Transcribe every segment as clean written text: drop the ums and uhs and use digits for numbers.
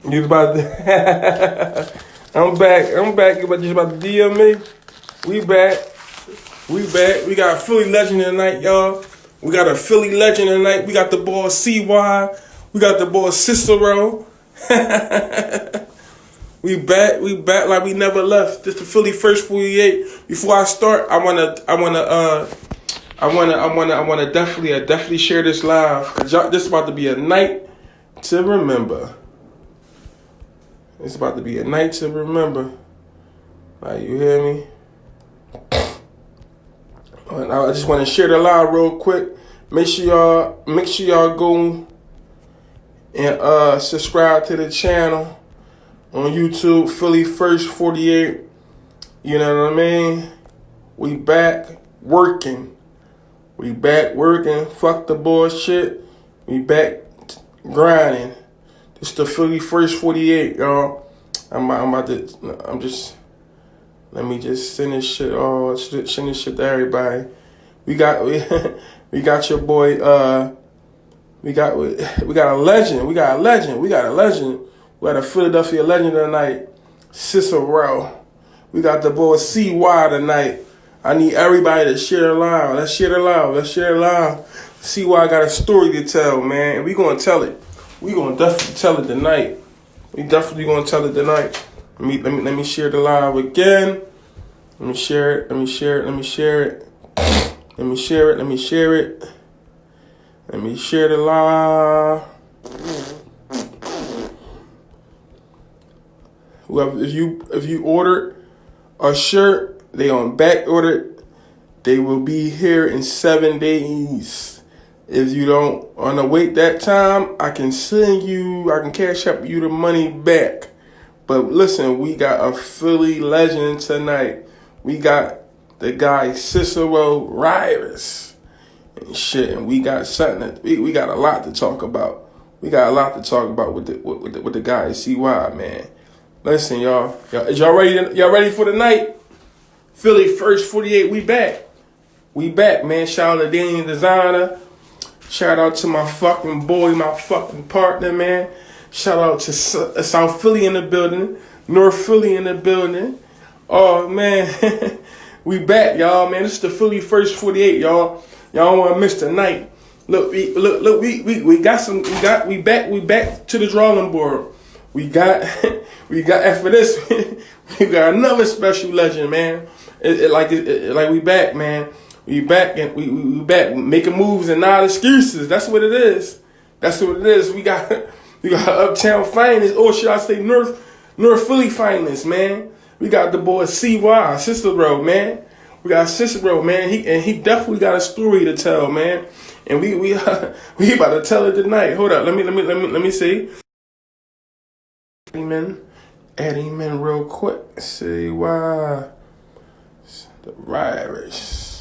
You about to I'm back. You just about to DM me? We back. We got a Philly legend tonight, y'all. We got a Philly legend tonight. We got the boy CY. We got the boy CYSSERO. We back like we never left. This the Philly first 48. Before I start, I wanna definitely share this live. Cause this is about to be a night to remember. It's about to be a night to remember. Like, you hear me? And I just want to share the live real quick. Make sure y'all go and subscribe to the channel on YouTube, Philly First 48. You know what I mean? We back working. Fuck the bullshit. We back grinding. This the Philly First 48, y'all. Let me just send this shit to everybody. We got your boy, we got a legend. We got a Philadelphia legend tonight, CYSSERO. We got the boy CY tonight. I need everybody to share it live. Let's share it live. CY got a story to tell, man. And we gonna tell it. We gonna definitely tell it tonight. Let me share the live again. Let me share it. Let me share the live. Whoever, if you ordered a shirt, they on back order. They will be here in 7 days. If you don't want to wait that time, I can cash up you the money back. But listen, we got a Philly legend tonight. We got the guy CYSSERO Rivers and shit, and we got something. We got a lot to talk about. With the guy CY, man. Listen, y'all y'all ready for the night? Philly First 48. We back, man. Shout out to Danny Designer. Shout out to my fucking boy, my fucking partner, man. Shout out to South Philly in the building, North Philly in the building. Oh, man. We back, y'all, man. This is the Philly First 48, y'all. Y'all don't want to miss the night. Look, we back to the drawing board. We got after this, we got another special legend, man. Like we back, man. We back and we back making moves and not excuses. That's what it is. We got Uptown finest, or should I say North Philly finest, man. We got the boy CY, CYSSERO, man. We got CYSSERO, man. He definitely got a story to tell, man. And we about to tell it tonight. Hold up, let me see. Add him in real quick. CY, the virus.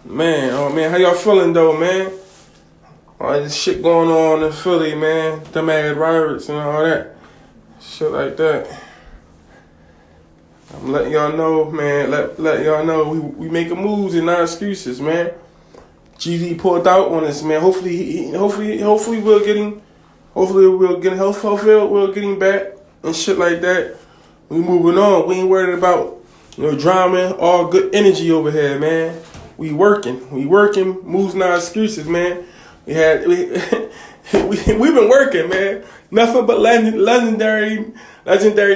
Man, how y'all feeling though, man? All this shit going on in Philly, man. Them ass riots and all that. Shit like that. I'm letting y'all know, man. Let y'all know we making moves and not excuses, man. GZ pulled out on us, man. Hopefully we'll get him back and shit like that. We moving on. We ain't worried about drama. All good energy over here, man. We working, moves not excuses, man. We've been working, man. Nothing but legendary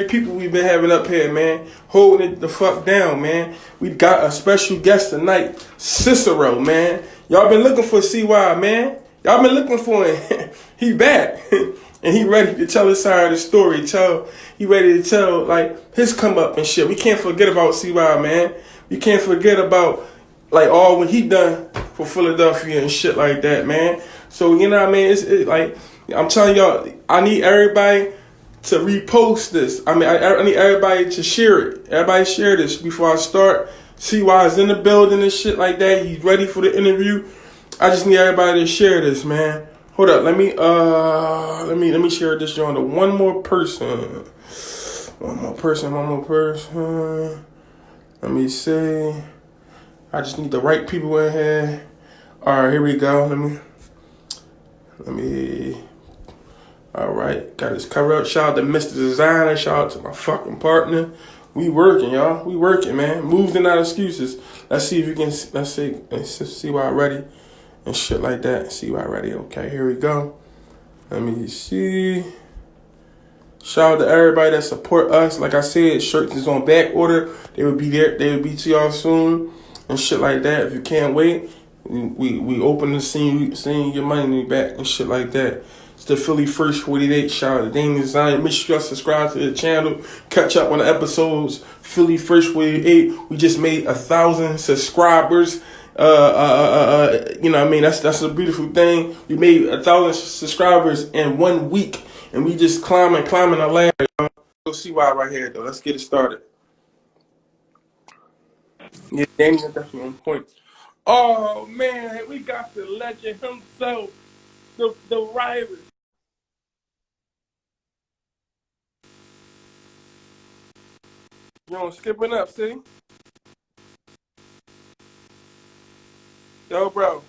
people we've been having up here, man. Holding it the fuck down, man. We got a special guest tonight, CYSSERO, man. Y'all been looking for CY, man. Y'all been looking for him. He back. And he ready to tell his side of the story. He ready to tell, like, his come up and shit. We can't forget about CY, man. We can't forget about like all what he done for Philadelphia and shit like that, man. So, you know what I mean? It's like, I'm telling y'all, I need everybody to repost this. I need everybody to share it. Everybody share this before I start. CY is in the building and shit like that. He's ready for the interview. I just need everybody to share this, man. Hold up, let me share this joint to one more person. Let me see. I just need the right people in here. All right, here we go. Let me. All right, got his cover up. Shout out to Mr. Designer. Shout out to my fucking partner. We working, y'all. We working, man. Moves and not excuses. Let's see if you can. Let's see why I'm ready and shit like that. See why I'm ready. Okay, here we go. Let me see. Shout out to everybody that support us. Like I said, shirts is on back order. They will be there. They will be to y'all soon and shit like that. If you can't wait, we open to seeing your money back and shit like that. It's the Philly First 48. Shout out to Dane Design. Make sure y'all subscribe to the channel. Catch up on the episodes. Philly First 48. We just made 1,000 subscribers. You know what I mean? That's a beautiful thing. We made 1,000 subscribers in 1 week. And we just climbing the ladder, y'all. Go see why right here, though. Let's get it started. Yeah, Danny's definitely on point. Oh, man, we got the legend himself, the Riley. You know, skipping up, see? Yo, bro.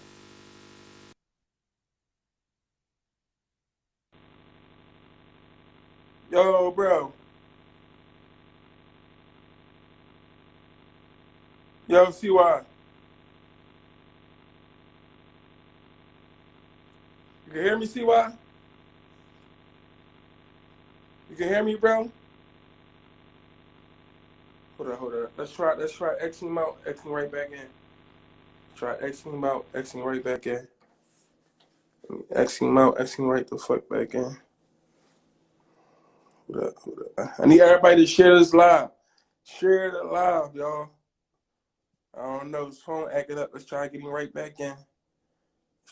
Yo, bro. Yo, CY. You can hear me, CY? You can hear me, bro? Hold on. Let's try Xing him out, Xing right back in. Try Xing him out, Xing right back in. Xing him out, Xing right the fuck back in. Hold up. I need everybody to share this live. Share it live, y'all. I don't know. His phone acting up. Let's try getting right back in. Let's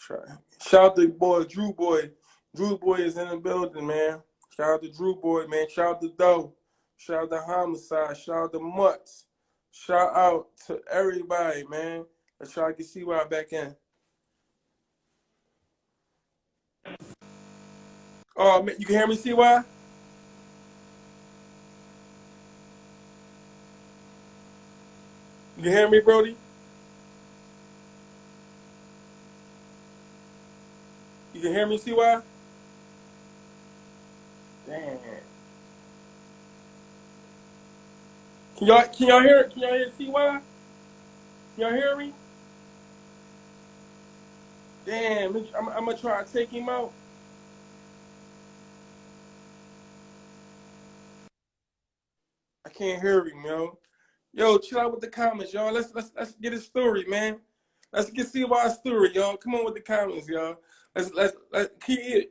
try. Shout out to boy, Drew Boy. Drew Boy is in the building, man. Shout out to Drew Boy, man. Shout out to Doe. Shout out to Homicide. Shout out to Mutts. Shout out to everybody, man. Let's try to get CY back in. Oh, man, you can hear me, CY? You can hear me, Brody? You can hear me, CY? Damn. Can y'all hear CY? Can y'all hear me? Damn, I'm gonna try to take him out. I can't hear him, yo. Yo, chill out with the comments, y'all. Let's get his story, man. Let's get CY's story, y'all. Come on with the comments, y'all.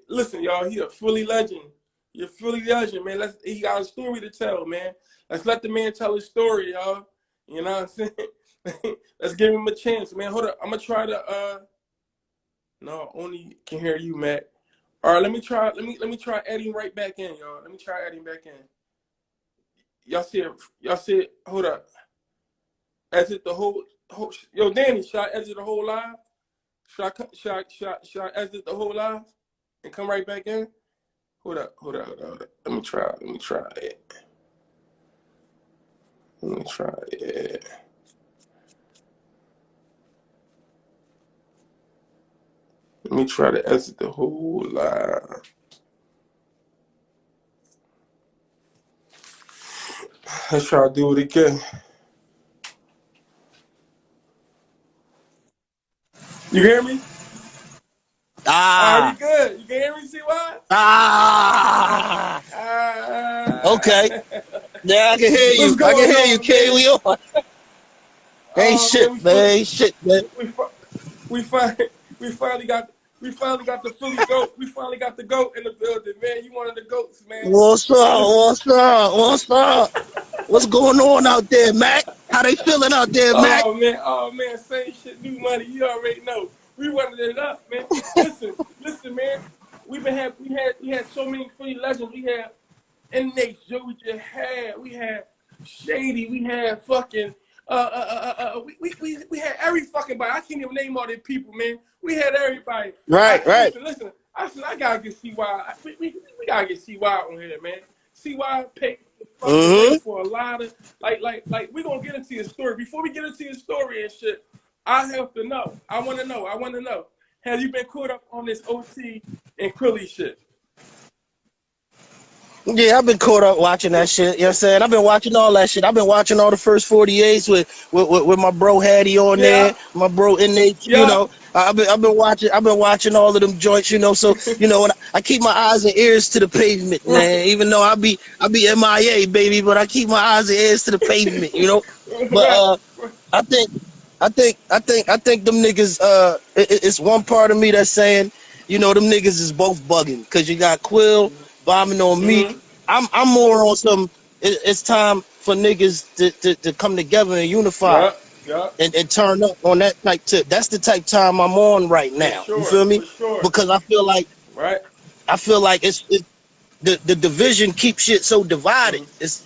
Listen, y'all. He a Philly legend. You're a Philly legend, man. He got a story to tell, man. Let's let the man tell his story, y'all. You know what I'm saying? Let's give him a chance, man. Hold up. I'm gonna try to no, only can hear you, Matt. All right, let me try adding right back in, y'all. Let me try adding back in. Y'all see it. Hold up. Exit the whole. Yo, Danny, should I exit the whole live? Should I exit the whole live and come right back in? Hold up. Let me try it. Let me try it. Let me try to exit the whole live. Let's try to do it again. You hear me? Ah. You good? You can hear me, CY? Ah. Okay. Yeah, I can hear What's you. I can going hear you, on, King. man? We on. Ain't Oh shit, man, man. Ain't shit, man. we finally we finally got the Philly goat. We finally got the goat in the building, man. You one of the goats, man. What's up? Listen. What's up? What's up? What's going on out there, Mac? How they feeling out there, Mac? Oh man, same shit, new money. You already know. We running it up, man. Listen, man. We had so many Philly legends. We had NH, Joey we had Shady, we had fucking we had every fucking body. I can't even name all the people, man. We had everybody. Right. Listen. I said I gotta get CY. We gotta get CY on here, man. CY paid the fucking way Mm-hmm. for a lot of like we gonna get into your story. Before we get into your story and shit, I have to know. I wanna know. Have you been caught up on this OT and Crilly shit? Yeah, I've been caught up watching that shit. You know what I'm saying? I've been watching all that shit. I've been watching all the first 48s with my bro Hattie on Yeah, there, my bro Innate, you yeah. know. I've been watching all of them joints, you know. So, you know, when I keep my eyes and ears to the pavement, Right, man. Even though I be MIA, baby, but I keep my eyes and ears to the pavement, you know. But right, right. I think I think them niggas it's one part of me that's saying, you know, them niggas is both bugging because you got Quill bombing on Meek. Mm-hmm. I'm more on some it's time for niggas to come together and unify Yeah, yeah. and turn up on that type tip. That's the type time I'm on right For now. You sure, feel me? for sure. Because Right. I feel like it's the division keeps shit so divided. Mm-hmm. It's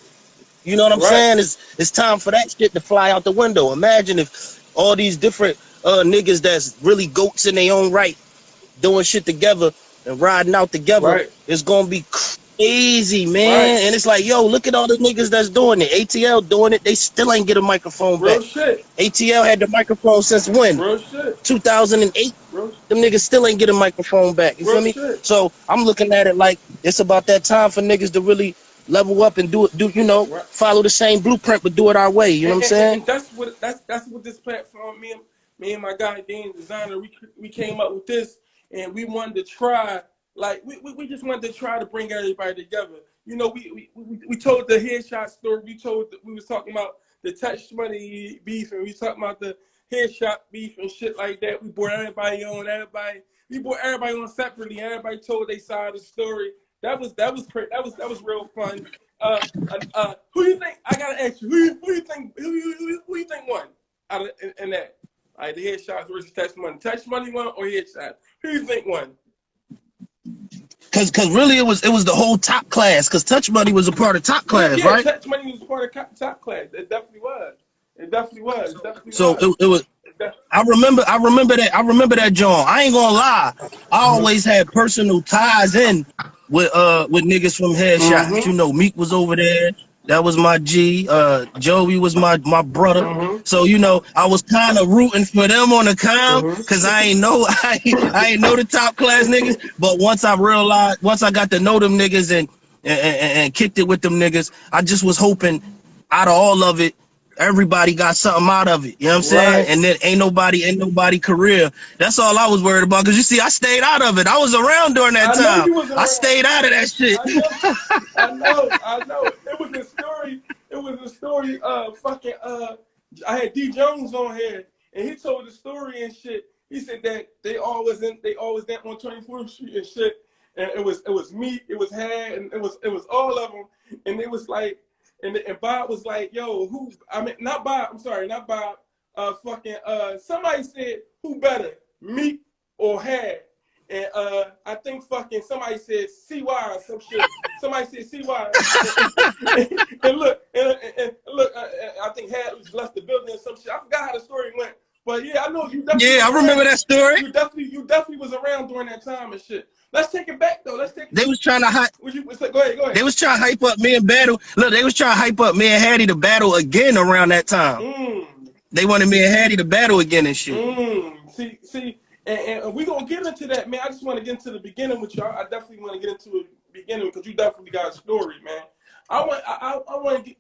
you know what I'm Right, saying? It's time for that shit to fly out the window. Imagine if all these different niggas that's really goats in their own right doing shit together and riding out together. right, It's gonna be crazy, right. man. And it's like, yo, look at all the niggas that's doing it. ATL doing it. They still ain't get a microphone Real back. shit. ATL had the microphone since when? Real shit. 2008. Real, Them niggas still ain't get a microphone back. You feel real me? shit. So I'm looking at it like it's about that time for niggas to really level up and do you know, Right. follow the same blueprint but do it our way. You know what I'm saying? And that's what this platform. Me and my guy game designer. We came up with this, and we wanted to try. Like we just wanted to try to bring everybody together. You know, we told the headshot story. We was talking about the touch money beef, and we talking about the headshot beef and shit like that. We brought everybody on. We brought everybody on separately. Everybody told their side of the story. That was great. That was real fun. Who you think? I gotta ask you. Who you think? Who you think won out of in that? All right, the headshots versus touch money. Touch money won or headshots? Who you think won? Cause really it was the whole top class. Cause Touch Money was a part of top Yeah, class, yeah. right? Touch money was part of top class. It definitely was. It definitely was. It definitely So was. it was I remember that John. I ain't gonna lie. I always had personal ties in with niggas from Headshots. Mm-hmm. You know, Meek was over there. That was my G. Joey was my brother. Mm-hmm. So, you know, I was kind of rooting for them on the com because Mm-hmm. I ain't know I ain't know the top class niggas. But once I got to know them niggas and kicked it with them niggas, I just was hoping out of all of it, everybody got something out of it. You know what I'm saying? Right. And then ain't nobody career. That's all I was worried about. Cause you see, I stayed out of it. I was around during that I know time. you was I around. stayed out of that shit. I know. I know. I know. It was a story. It was a story. Fucking. I had D Jones on here, and he told the story and shit. He said that they always went on 24th Street and shit. And it was me. It was Had, and it was all of them. And it was like, and Bob was like, yo, who? I mean, not Bob. I'm sorry, not Bob. Fucking. Somebody said who better, Meek or Had? And I think fucking somebody said CY or some shit. Somebody said CY. And look, I think Hadley's left the building or some shit. I forgot how the story went. But yeah, I know you definitely Yeah, was I remember around. that story. You definitely was around during that time and shit. Let's take it back though. Let's take They was trying to hype. go ahead, go They ahead. was trying to hype up me and Battle. Look, they was trying to hype up me and Hattie to battle again around that time. Mm. They wanted me and Hattie to battle again and shit. See, and we're gonna get into that, man. I just want to get into the beginning with y'all. I definitely want to get into the beginning because you definitely got a story, man. I want to get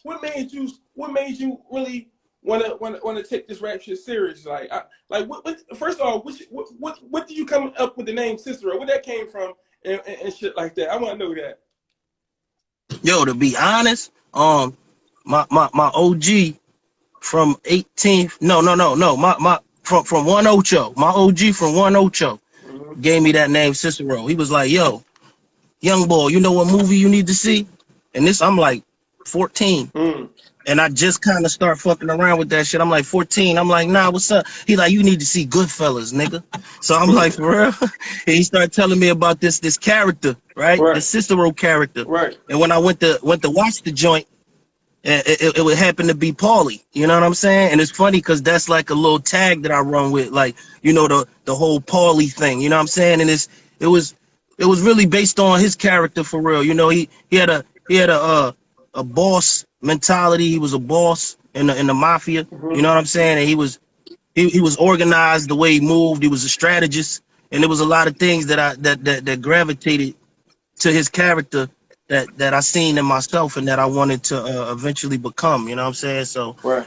what made you really want to take this rap shit serious? What first of all, what did you come up with the name CYSSERO? Where that came from and shit like that? I want to know that. Yo, to be honest, my OG from 18th. No. My from One Ocho. My OG from One Ocho Mm-hmm. gave me that name Cicero. He was like, yo, young boy, you know what movie you need to see? And this, I'm like 14. Mm. And I just kind of start fucking around with that shit. I'm like 14. I'm like, nah, what's up? He like, you need to see Goodfellas, nigga. So I'm like, for real? And he started telling me about this character, right? The Right, Cicero character. right. And when I went to watch the joint, it would happen to be Paulie. You know what I'm saying? And it's funny because that's like a little tag that I run with, like, you know, the whole Paulie thing. You know what I'm saying? And it was really based on his character for real. You know, he had a boss mentality. He was a boss in the mafia. You Mm-hmm. know what I'm saying? And he was organized the way he moved. He was a strategist, and there was a lot of things that gravitated to his character that I seen in myself and that I wanted to eventually become. You know what I'm saying? So, Right.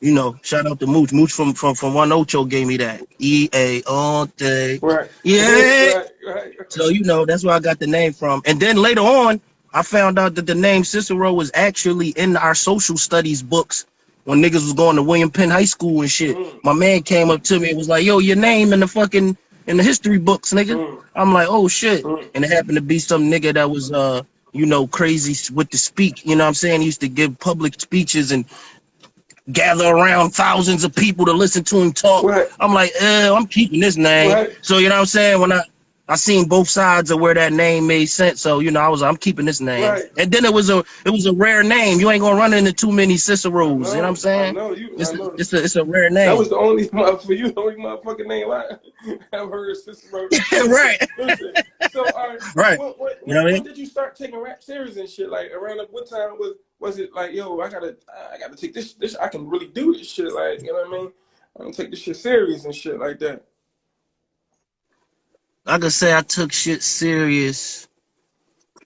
you know, shout out to Mooch. Mooch from One Ocho gave me that. EA all day. Right. Yeah. Right. Right. So, you know, that's where I got the name from. And then later on, I found out that the name Cicero was actually in our social studies books when niggas was going to William Penn High School and shit. Mm. My man came up to me and was like, yo, your name in the fucking in the history books, nigga. Mm. I'm like, oh shit. Mm. And it happened to be some nigga that was you know, crazy with the speak. You know what I'm saying? He used to give public speeches and gather around thousands of people to listen to him talk. Right. I'm like, I'm keeping this name. Right. So you know what I'm saying? When I seen both sides of where that name made sense. So you know, I'm keeping this name. Right. And then it was a rare name. You ain't gonna run into too many I Ciceros. You know what I'm know. I saying? know you. I know. It's a rare That name. was the only for you, the only motherfucking name I've heard Cicero. Right. Listen. So, all right. Right. You know what I When mean? did you start taking rap serious and shit? Like around what time was it? Like, yo, I gotta take this. I can really do this shit. Like, you know what I mean? I'm gonna take this shit serious and shit like that. I could say I took shit serious.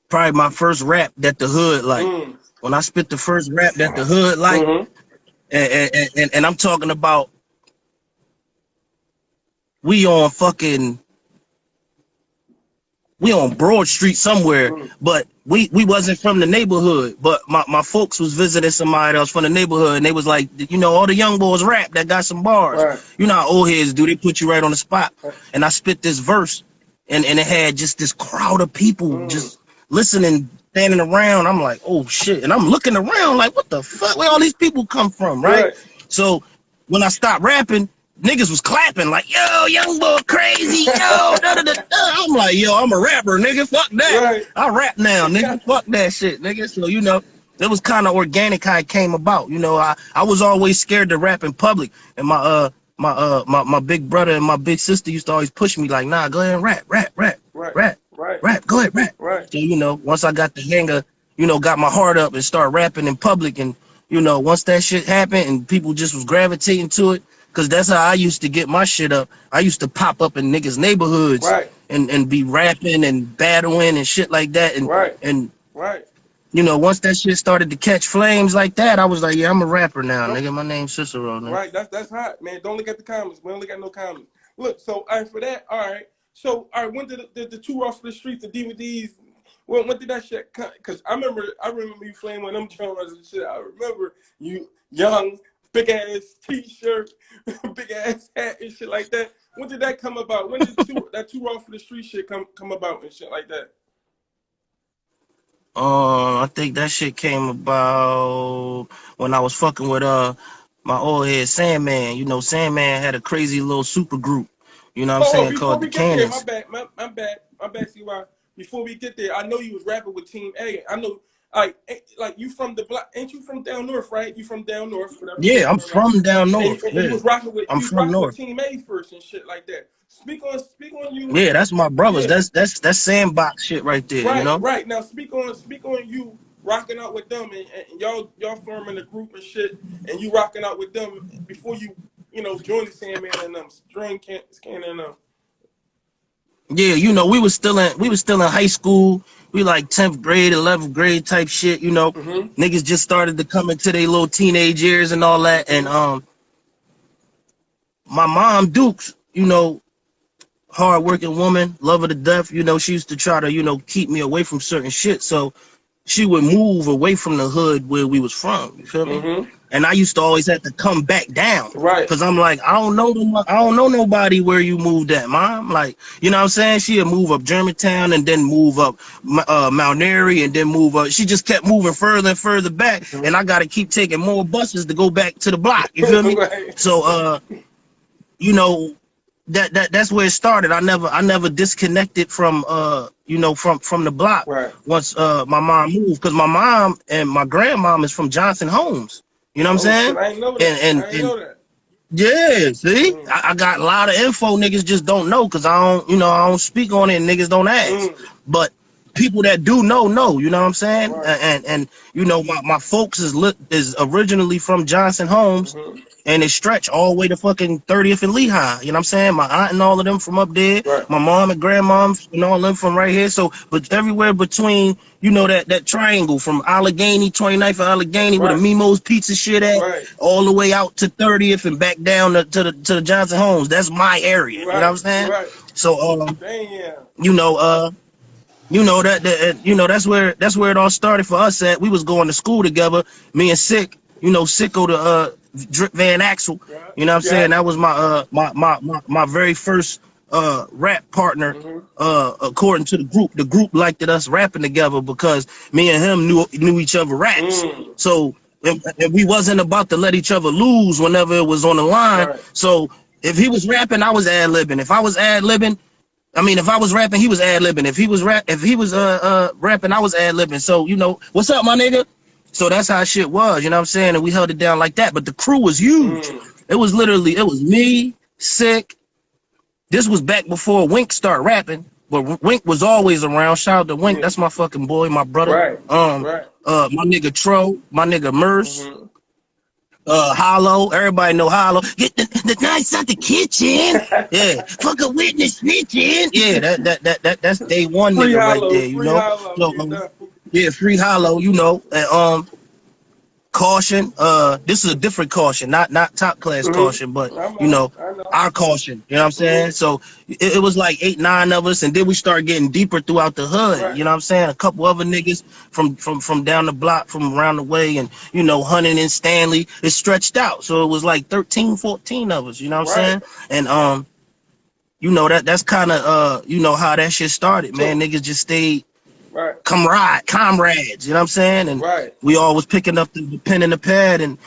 Probably my first rap that the hood like. Mm. When I spit the first rap that the hood like, Mm-hmm. and I'm talking about we on Broad Street somewhere, Mm. but we wasn't from the neighborhood. But my folks was visiting somebody else from the neighborhood, and they was like, you know, all the young boys rap that got some bars. Right. You know how old heads do, they put you right on the spot. Right. And I spit this verse, and it had just this crowd of people Mm. just listening, standing around. I'm like, oh shit. And I'm looking around like, what the fuck? Where all these people come from, right? Right. So when I stopped rapping, niggas was clapping like, yo, young boy crazy, yo, da da da. I'm like, yo, I'm a rapper, nigga. Fuck that. Right. I rap now, nigga. Fuck that shit, nigga. So, you know, it was kind of organic how it came about. You know, I was always scared to rap in public. And my big brother and my big sister used to always push me like, nah, go ahead and rap, Right. rap, go ahead, rap. Right. So, you know, once I got the hang of, you know, got my heart up and start rapping in public, and, you know, once that shit happened and people just was gravitating to it, because that's how I used to get my shit up. I used to pop up in niggas' neighborhoods Right. and be rapping and battling and shit like that. Right. And Right. you know, once that shit started to catch flames like that, I was like, yeah, I'm a rapper now, nigga. My name's Cicero, nigga. Right, that's hot, man. Don't look at the comments. We don't look at no comments. Look, so all right for that. All right. So all right, when did the two off the streets, the DVDs? When did that shit come? Because I remember you playing with them drums and shit. I remember you young, big ass T-shirt, big ass hat and shit like that. When did that come about? When did that two off the street shit come about and shit like that? I think that shit came about when I was fucking with my old head Sandman. You know, Sandman had a crazy little super group. You know what I'm saying? Before Called the we get there, Cannons. my bad, CY. Before we get there, I know you was rapping with Team A. I know, like you from the block, ain't you from down north, right? You from down north, whatever. Yeah, I'm from down north. And Yeah, you was rocking I'm from north. with Team A first and shit like that. Speak on you. Yeah, that's my brothers. Yeah. That's sandbox shit right there. Right, You know. right. Now speak on you rocking out with them and y'all forming a group and shit, and you rocking out with them before you join the Sandman and them, join Cannon and them. Yeah, you know, we was still in high school. We like 10th grade, 11th grade type shit, you know. Mm-hmm. Niggas just started to come into their little teenage years and all that. And my mom, Dukes, you know, hard-working woman, love her to death, you know, she used to try to, you know, keep me away from certain shit. So she would move away from the hood where we was from, you feel me? Mm-hmm. And I used to always have to come back down. Right. Cause I'm like, I don't know nobody where you moved at, mom. Like, you know what I'm saying? She'd move up Germantown and then move up Mount Airy and then move up. She just kept moving further and further back. Mm-hmm. And I got to keep taking more buses to go back to the block. You feel me? Right. So, you know, that's where it started. I never disconnected from you know, from the block. Right. Once my mom moved, because my mom and my grandmom is from Johnson Homes. You know what I'm saying? Shit, I ain't know that. And I ain't know that. yeah, see, I got a lot of info niggas just don't know, because I don't speak on it and niggas don't ask. But people that do know, you know what I'm saying? Right. And you know, my folks is originally from Johnson Homes, and it stretched all the way to fucking 30th and Lehigh. You know what I'm saying? My aunt and all of them from up there, Right. my mom and grandmom and all of them from right here. So, but everywhere between, you know, that triangle from Allegheny, 29th and Allegheny, where the Right. Mimo's Pizza shit at, Right. all the way out to 30th and back down to the Johnson Homes. That's my area. You know what I'm Right. saying? Right. So, Damn. you know, you know that's where it all started for us. At we was going to school together, me and Sick, you know, Sicko the Drip Van Axel, Yeah. you know what I'm Yeah. saying? That was my very first rap partner, according to the group liked it us rapping together because me and him knew each other raps. So and we wasn't about to let each other lose whenever it was on the line. Right. So if he was rapping, I was ad-libbing. If I was ad-libbing, I mean, if I was rapping, he was ad-libbing. If he was rapping, I was ad-libbing. So, you know, what's up, my nigga? So that's how shit was, you know what I'm saying? And we held it down like that. But the crew was huge. It was me, Sick. This was back before Wink started rapping. But Wink was always around. Shout out to Wink. Yeah. That's my fucking boy, my brother. Right. Right. My nigga Tro, my nigga Merce. Hollow, everybody know Hollow. Get the knives out the kitchen. Yeah, fucking witness snitching. Yeah, that's day one Free nigga right hollow. there, you Free know. hollow. So You know? yeah, free Hollow, you know. And Caution. This is a different Caution, not top class Caution, but you know, I know. our Caution. You know what I'm saying? So it was like 8, 9 of us, and then we started getting deeper throughout the hood. Right. You know what I'm saying? A couple other niggas from down the block, from around the way, and you know, Hunting and Stanley. It stretched out, so it was like 13, 14 of us. You know what I'm saying? And you know that's kind of you know how that shit started, man. Niggas just stayed comrades, you know what I'm saying? And we all was picking up the pen and the pad and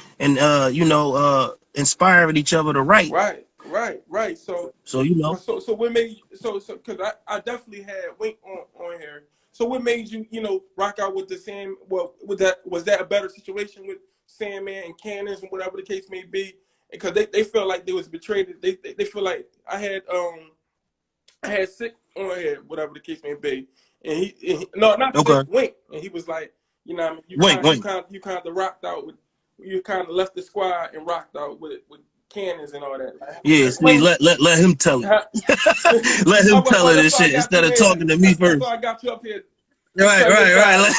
you know, inspiring each other to write. Right. So you know. So what made because I definitely had Wink on here. So what made you, you know, rock out with the Sam? Well, was that a better situation with Sandman and Cannons and whatever the case may be? Because they felt like they was betrayed. They feel like I had Sick on here, whatever the case may be. And he no, not Sick, Wink. And he was like, you know, what I mean, you kind of rocked out with, you kind of left the squad and rocked out with Cannons and all that. Yeah, see, let him tell it. Let him tell it this shit instead of talking to me first. So I got you up here. Right.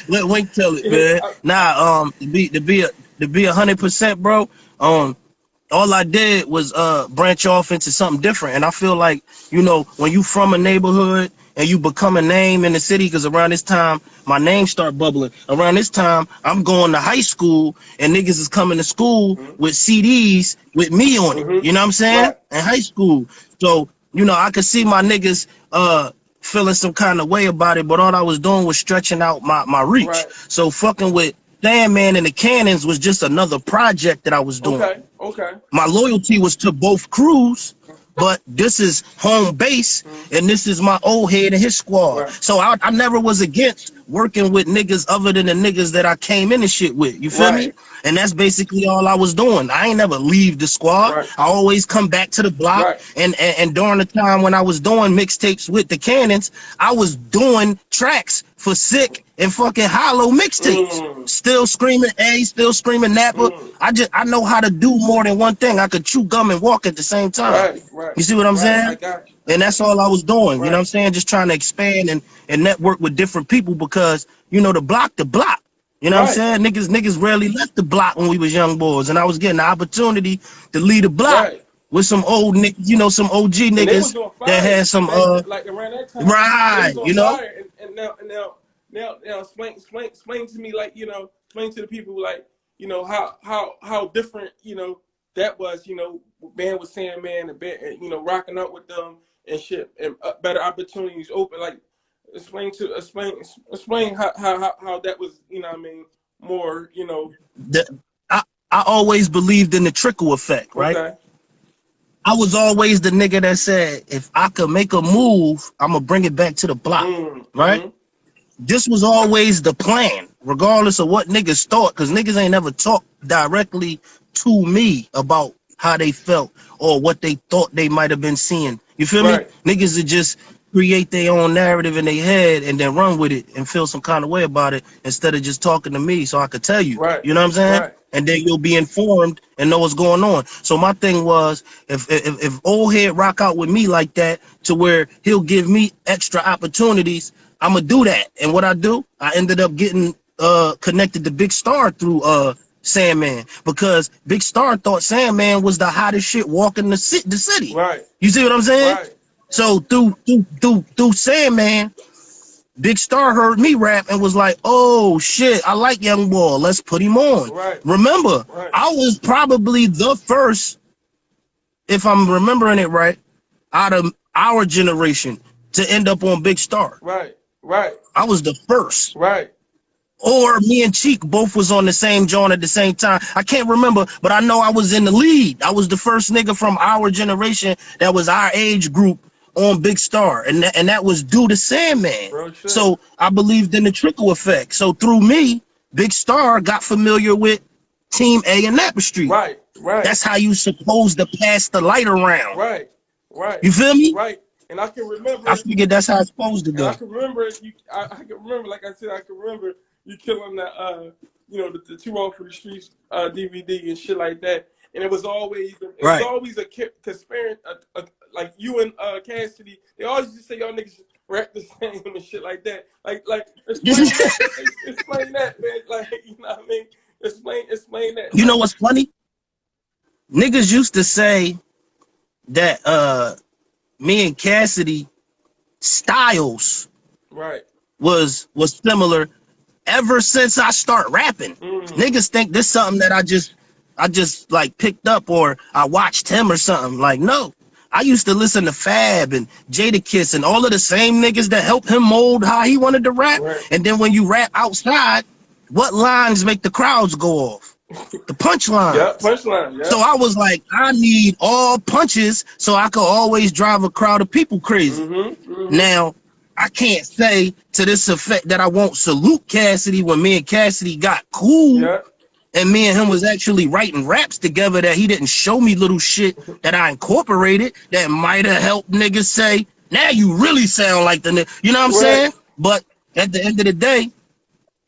Let Wink tell it, man. Nah, to be 100%, bro. All I did was branch off into something different, and I feel like, you know, when you from a neighborhood and you become a name in the city, because around this time my name start bubbling. Around this time I'm going to high school and niggas is coming to school with CDs with me on it. You know what I'm saying? In high school. So, you know, I could see my niggas feeling some kind of way about it, but all I was doing was stretching out my reach. So fucking with Sandman and the Cannons was just another project that I was doing. Okay. My loyalty was to both crews, but this is home base, and this is my old head and his squad. So I never was against working with niggas other than the niggas that I came in and shit with. You feel me? And that's basically all I was doing. I ain't never leave the squad. I always come back to the block. And during the time when I was doing mixtapes with the Cannons, I was doing tracks for Sick and fucking Hollow mixtapes. Still screaming A, still screaming Nappa. I know how to do more than one thing. I could chew gum and walk at the same time. You see what I'm saying? I got you. And that's all I was doing. You know what I'm saying? Just trying to expand and network with different people because, you know, the block. You know what I'm saying? Niggas rarely left the block when we was young boys, and I was getting the opportunity to lead the block with some old niggas, you know, some OG niggas that had some like around that time, you know. And now explain to me, like, you know, explain to the people, like, you know, how different, you know, that was, you know, band with Sandman and band, you know, rocking up with them and shit, and better opportunities open. Like, explain how that was, you know what I mean, more, you know. I always believed in the trickle effect, right? I was always the nigga that said, if I could make a move, I'm gonna bring it back to the block, right? This was always the plan, regardless of what niggas thought, because niggas ain't never talked directly to me about how they felt or what they thought they might have been seeing. You feel me? Niggas are just create their own narrative in their head and then run with it and feel some kind of way about it instead of just talking to me so I could tell you. Right. You know what I'm saying? Right. And then you'll be informed and know what's going on. So my thing was, if old head rock out with me like that to where he'll give me extra opportunities, I'm gonna do that. And what I do, I ended up getting connected to Big Star through Sandman, because Big Star thought Sandman was the hottest shit walking the city. Right. You see what I'm saying? Right. So through Sandman, Big Star heard me rap and was like, "Oh shit, I like Young Boy. Let's put him on." Right. Remember, Right. I was probably the first, if I'm remembering it right, out of our generation to end up on Big Star. Right. Right. I was the first. Right. Or me and Cheek both was on the same joint at the same time. I can't remember, but I know I was in the lead. I was the first nigga from our generation that was our age group on Big Star, and that was due to Sandman. So I believed in the trickle effect. So through me, Big Star got familiar with Team A and Napper Street. Right. Right. That's how you supposed to pass the light around. Right. Right. You feel me? Right. And I can remember. I figured that's how it's supposed to go. I can remember. I can remember. Like I said, I can remember you killing the the 2 Off for the Streets DVD and shit like that. And it was always a conspiracy, like you and Cassidy. They always used to say y'all niggas rap the same and shit like that. Like explain that, explain that, man. Like, you know what I mean? Explain that. You know what's funny? Niggas used to say that me and Cassidy styles was similar ever since I start rapping. Niggas think this something that I just like picked up or I watched him or something. Like, no. I used to listen to Fab and Jadakiss and all of the same niggas that helped him mold how he wanted to rap. And then when you rap outside, what lines make the crowds go off? The punchlines. Yeah, punchline. Yeah. So I was like, I need all punches so I could always drive a crowd of people crazy. Now, I can't say to this effect that I won't salute Cassidy when me and Cassidy got cool. Yeah. And me and him was actually writing raps together that he didn't show me little shit that I incorporated that might have helped niggas say, now you really sound like the nigga. You know what I'm saying? But at the end of the day,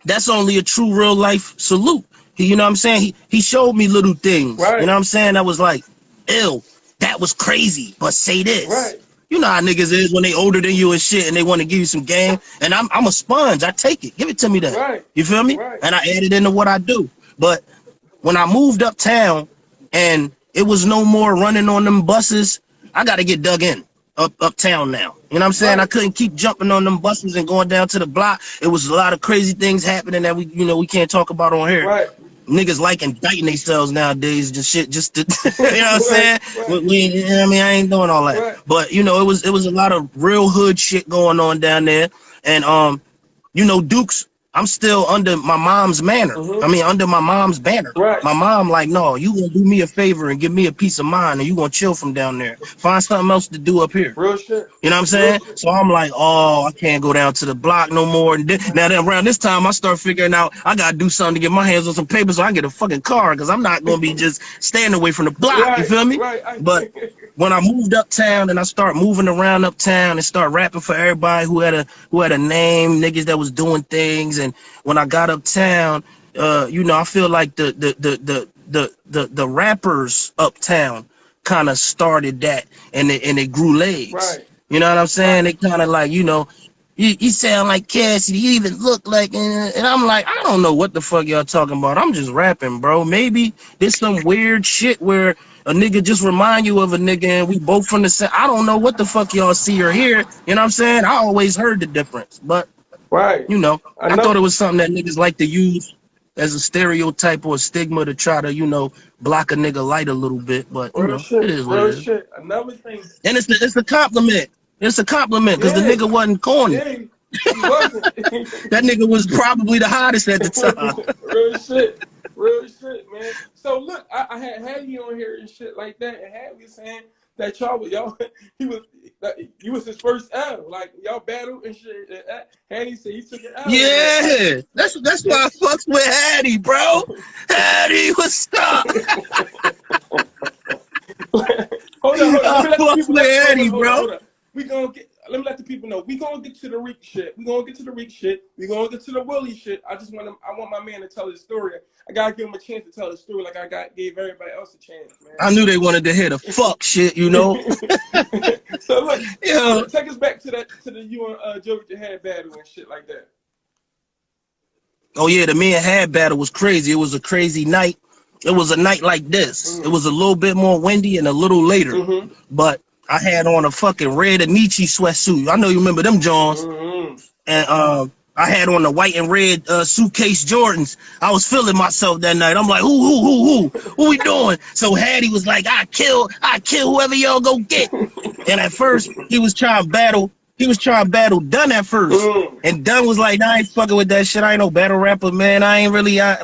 that's only a true real life salute. You know what I'm saying? He showed me little things. You know what I'm saying? That was like, ew, that was crazy, but say this. You know how niggas is when they older than you and shit and they want to give you some game. And I'm a sponge. I take it. Give it to me then. You feel me? And I add it into what I do. But when I moved uptown and it was no more running on them buses, I got to get dug in uptown now. You know what I'm saying? I couldn't keep jumping on them buses and going down to the block. It was a lot of crazy things happening that we can't talk about on here. Niggas like indicting themselves nowadays, just shit, just to, you know what I'm saying? You know what I mean? I ain't doing all that. But it was a lot of real hood shit going on down there. And Dukes, I'm still under my mom's manor. I mean, under my mom's banner. My mom like, no, you gonna do me a favor and give me a peace of mind and you gonna chill from down there. Find something else to do up here. Real shit. You know what I'm saying? So I'm like, oh, I can't go down to the block no more. And now then around this time, I start figuring out I gotta do something to get my hands on some paper so I can get a fucking car because I'm not gonna be just standing away from the block. You feel me? But when I moved uptown and I start moving around uptown and start rapping for everybody who had a name, niggas that was doing things, and when I got uptown, I feel like the rappers uptown kind of started that, and it grew legs. You know what I'm saying? They kind of like, you sound like Cassidy, you even look like, and I'm like, I don't know what the fuck y'all talking about. I'm just rapping, bro. Maybe there's some weird shit where a nigga just remind you of a nigga and we both from the same. I don't know what the fuck y'all see or hear. You know what I'm saying? I always heard the difference, but I thought it was something that niggas like to use as a stereotype or a stigma to try to, block a nigga light a little bit. But it is what it is. Another thing, and it's a compliment. It's a compliment because the nigga wasn't corny. He wasn't. That nigga was probably the hottest at the time. Real shit, man. So look, I had Hattie on here and shit like that, and Hattie was saying that you was his first L. Like y'all battled and shit. Hattie said he took it out. Yeah, that's why I fucks with Hattie, bro. Hattie was stuck. Hold on. I fucks with Hattie, bro. We gonna get. let me let the people know. We gonna get to the Reek shit. We gonna get to the Reek shit. We gonna get to the Willie shit. I want my man to tell his story. I gotta give him a chance to tell his story, like gave everybody else a chance, man. I knew they wanted to hear the fuck shit, you know. So look, Yeah. take us back to the you and Joe with your head battle and shit like that. Oh yeah, the me and Had battle was crazy. It was a crazy night. It was a night like this. It was a little bit more windy and a little later, but I had on a fucking red Anichi sweatsuit. I know you remember them Johns. And I had on the white and red suitcase Jordans. I was feeling myself that night. I'm like, who we doing? So Hattie was like, I kill whoever y'all go get. And at first he was trying to battle Dunn at first. And Dunn was like, nah, I ain't fucking with that shit. I ain't no battle rapper, man. I ain't really I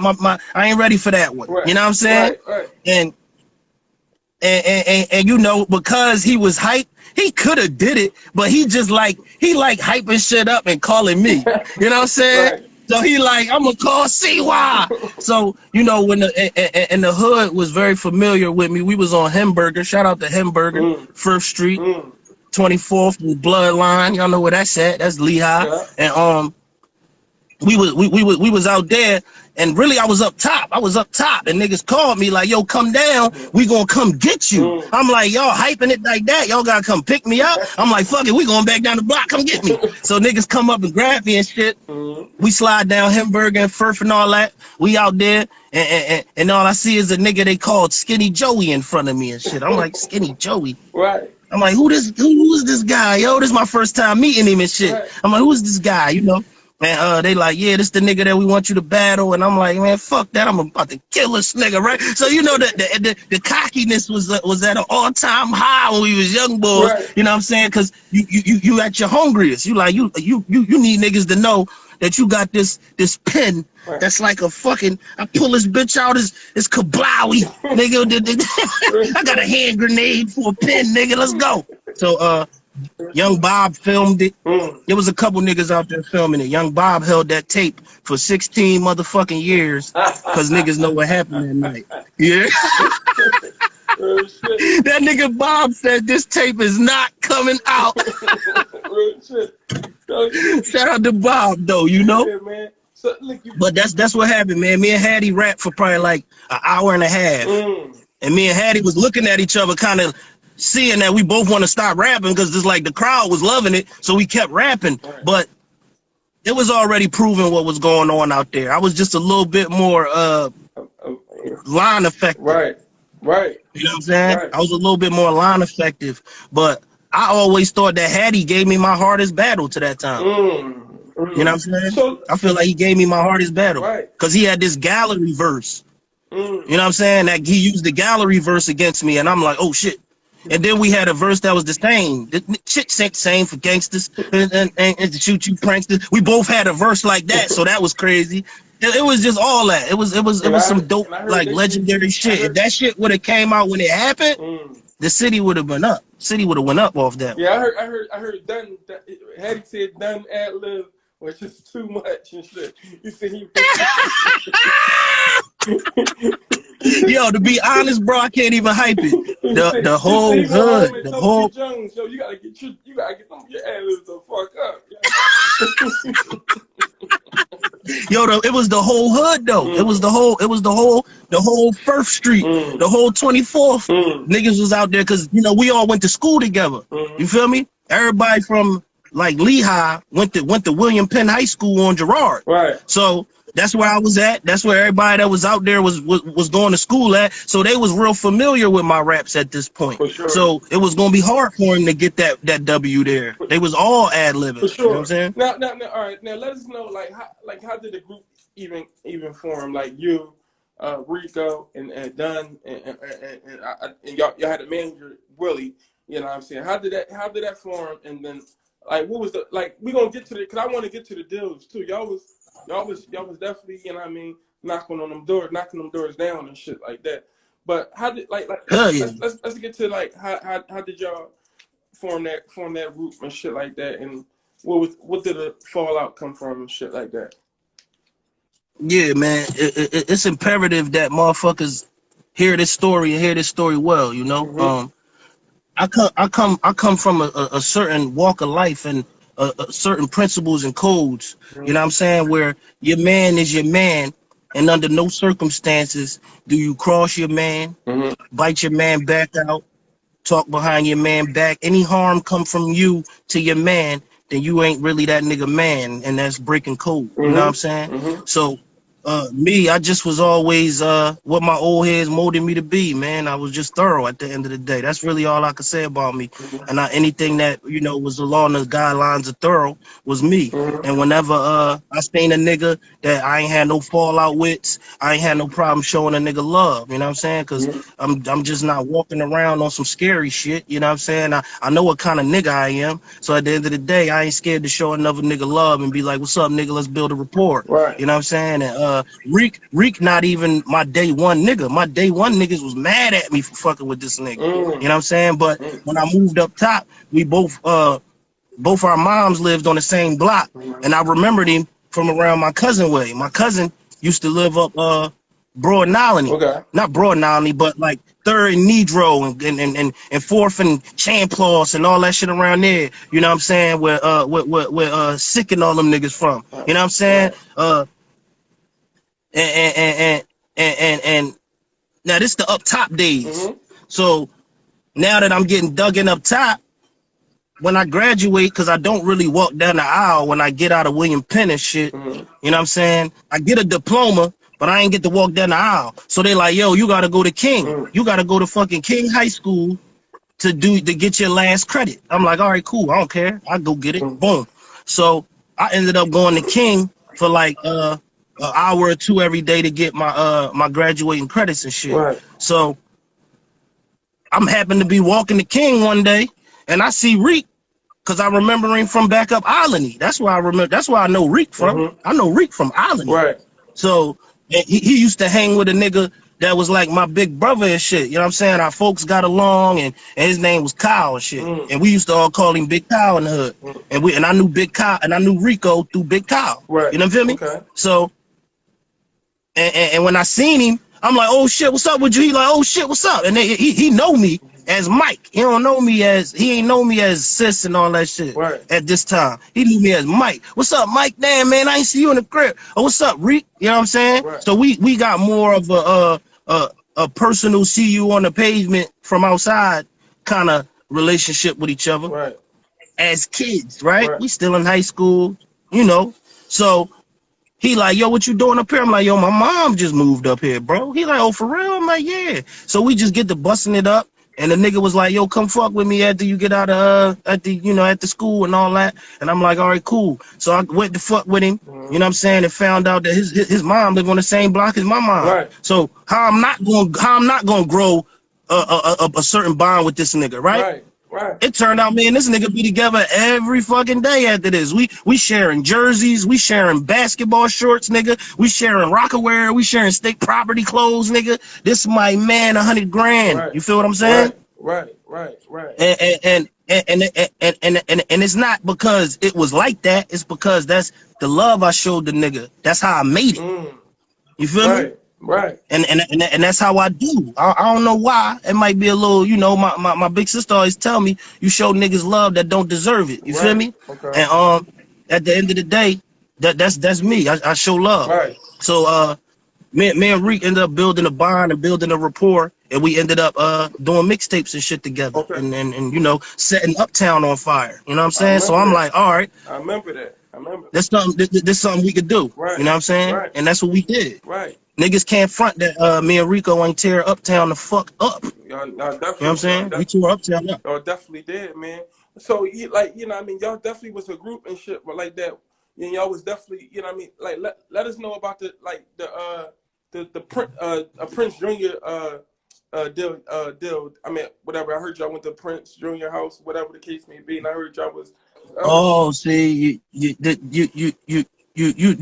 ain't ready for that one. Right. You know what I'm saying? Right. And you know, because he was hyped, he could have did it, but he hyping shit up and calling me. You know what I'm saying? Right. So he like, I'm gonna call CY. So, you know, when the hood was very familiar with me, we was on Hamburger. Shout out to Hamburger, First Street, 24th with Bloodline. Y'all know where that's at. That's Lehigh. Yeah. And we was out there, and really I was up top, and niggas called me like, yo, come down, we gonna come get you. I'm like, y'all hyping it like that, y'all gotta come pick me up. I'm like, fuck it, we going back down the block, come get me. So niggas come up and grab me and shit. We slide down Hamburger and Furf and all that. We out there, and all I see is a nigga they called Skinny Joey in front of me and shit. I'm like, Skinny Joey? Right. I'm like, who is this guy? Yo, this is my first time meeting him and shit. Right. I'm like, who is this guy, you know? And they like, yeah, this the nigga that we want you to battle. And I'm like, man, fuck that. I'm about to kill this nigga, right? So you know that the cockiness was at an all-time high when we was young boys. Right. You know what I'm saying? Because you at your hungriest. You like you need niggas to know that you got this pen that's like a fucking, I pull this bitch out as kablowy, nigga. I got a hand grenade for a pen, nigga. Let's go. So Young Bob filmed it. There was a couple niggas out there filming it. Young Bob held that tape for 16 motherfucking years because niggas know what happened that night. Yeah. That nigga Bob said this tape is not coming out. Shout out to Bob though, you know. Yeah, man. So, look, but that's what happened, man. Me and Hattie rapped for probably like an hour and a half. And me and Hattie was looking at each other, kind of seeing that we both want to stop rapping because it's like the crowd was loving it, so we kept rapping. Right. But it was already proven what was going on out there. I was just a little bit more line effective. Right. You know what I'm saying? Right. I was a little bit more line effective, but I always thought that Hattie gave me my hardest battle to that time. You know what I'm saying? So, I feel like he gave me my hardest battle because he had this gallery verse. You know what I'm saying? That he used the gallery verse against me, and I'm like, oh shit. And then we had a verse that was the same. The shit same for gangsters and to shoot you pranksters. We both had a verse like that, so that was crazy. It was just all that. It was some dope, like legendary shit. If that shit would have came out when it happened, the city would have been up. City would have went up off that. Yeah, I heard Dunn. Hattie said Dunn ad-lib was just too much and shit. You said he. Yo, to be honest, bro, I can't even hype it. The whole hood, the whole. Jones, so you gotta get some of your ad-libs the fuck up. Yo, it was the whole hood though. It was the whole First Street, the whole 24th. Niggas was out there because you know we all went to school together. You feel me? Everybody from like Lehigh went to William Penn High School on Girard. Right. So that's where I was at. That's where everybody that was out there was going to school at. So they was real familiar with my raps at this point. For sure. So it was gonna be hard for him to get that W there. They was all ad-libbing. For sure. You know what I'm saying? Now, all right. Now let us know how did the group even form? Like you, Rico, and Dunn, and y'all had a manager, Willie. You know what I'm saying? How did that form? And then like what was we gonna get to because I want to get to the deals too. Y'all was definitely, you know what I mean, knocking them doors down and shit like that. But how did let's get to like how did y'all form that group and shit like that, and what did the fallout come from and shit like that? Yeah, man, it's imperative that motherfuckers hear this story and hear this story well, you know. I come from a certain walk of life and certain principles and codes. You know what I'm saying? Where your man is your man, and under no circumstances do you cross your man, Mm-hmm. bite your man back out, talk behind your man back. Any harm come from you to your man, then you ain't really that nigga man, and that's breaking code. You know what I'm saying? Mm-hmm. Mm-hmm. So me, I just was always what my old heads molded me to be, man. I was just thorough at the end of the day. That's really all I could say about me. And anything that, was along the guidelines of thorough was me. Mm-hmm. And whenever I seen a nigga that I ain't had no fallout with, I ain't had no problem showing a nigga love. You know what I'm saying? Cause I'm just not walking around on some scary shit. You know what I'm saying? I know what kind of nigga I am. So at the end of the day, I ain't scared to show another nigga love and be like, what's up, nigga? Let's build a rapport. Right. You know what I'm saying? And Reek not even my day one nigga. My day one niggas was mad at me for fucking with this nigga. You know what I'm saying? But when I moved up top, we both our moms lived on the same block. And I remembered him from around my cousin way. My cousin used to live up Broad Nolany. Okay. Not Broad Nolany, but like Third and Nedro and Fourth and Champlos and all that shit around there. You know what I'm saying? Where Sick and all them niggas from. You know what I'm saying? Right. And now this the up top days. Mm-hmm. So now that I'm getting dug in up top, when I graduate, because I don't really walk down the aisle when I get out of William Penn and shit, Mm-hmm. you know what I'm saying? I get a diploma, but I ain't get to walk down the aisle. So they like, yo, you gotta go to King. You gotta go to fucking King High School to get your last credit. I'm like, all right, cool, I don't care. I go get it. Mm-hmm. Boom. So I ended up going to King for like an hour or two every day to get my graduating credits and shit. Right. So I'm happen to be walking to King one day and I see Reek. Cause I remember him from back up Alany. That's where I remember. That's where I know Reek from. Mm-hmm. I know Reek from Alany. Right. So he used to hang with a nigga that was like my big brother and shit. You know what I'm saying? Our folks got along, and his name was Kyle and shit. Mm-hmm. And we used to all call him Big Kyle in the hood. And I knew Big Kyle, and I knew Rico through Big Kyle. Right. You know what I mean? Okay. So and when I seen him, I'm like, oh shit, what's up with you? He like, oh shit, what's up? And he know me as Mike. He ain't know me as Sis and all that shit. Right. At this time. He knew me as Mike. What's up, Mike? Damn, man, I ain't see you in the crib. Oh, what's up, Reek? You know what I'm saying? Right. So we got more of a personal see you on the pavement from outside kind of relationship with each other. Right. As kids, right? Right. We still in high school, So he like, yo, what you doing up here? I'm like, yo, my mom just moved up here, bro. He like, oh, for real? I'm like, yeah. So we just get to busting it up. And the nigga was like, yo, come fuck with me after you get out of, at the school and all that. And I'm like, all right, cool. So I went to fuck with him, you know what I'm saying? And found out that his mom lived on the same block as my mom. Right. So how I'm not going to grow a certain bond with this nigga, right? Right. Right. It turned out me and this nigga be together every fucking day after this. We sharing jerseys, we sharing basketball shorts, nigga. We sharing Rockaware, we sharing state property clothes, nigga. This is my man, 100 grand. Right. You feel what I'm saying? Right. Right. Right. And it's not because it was like that. It's because that's the love I showed the nigga. That's how I made it. You feel me? Right. Right. And that's how I do. I don't know why. It might be a little, my big sister always tell me, you show niggas love that don't deserve it. You feel me? Okay. And at the end of the day, that's me. I show love. Right. So me and Reek ended up building a bond and building a rapport, and we ended up doing mixtapes and shit together. Okay. And setting Uptown on fire. You know what I'm saying? So I'm that. like, all right. I remember that. I remember. That's something we could do. Right. You know what I'm saying? Right. And that's what we did. Right. Niggas can't front that me and Rico ain't tear Uptown the fuck up. Y'all definitely, You know what I'm saying? We tore Uptown up. Y'all definitely did, man. So like, I mean, y'all definitely was a group and shit, but like that, and y'all was definitely, I mean, like let us know about the Prince Jr. Deal. I mean, whatever. I heard y'all went to Prince Jr. house, whatever the case may be, and I heard y'all was. See, you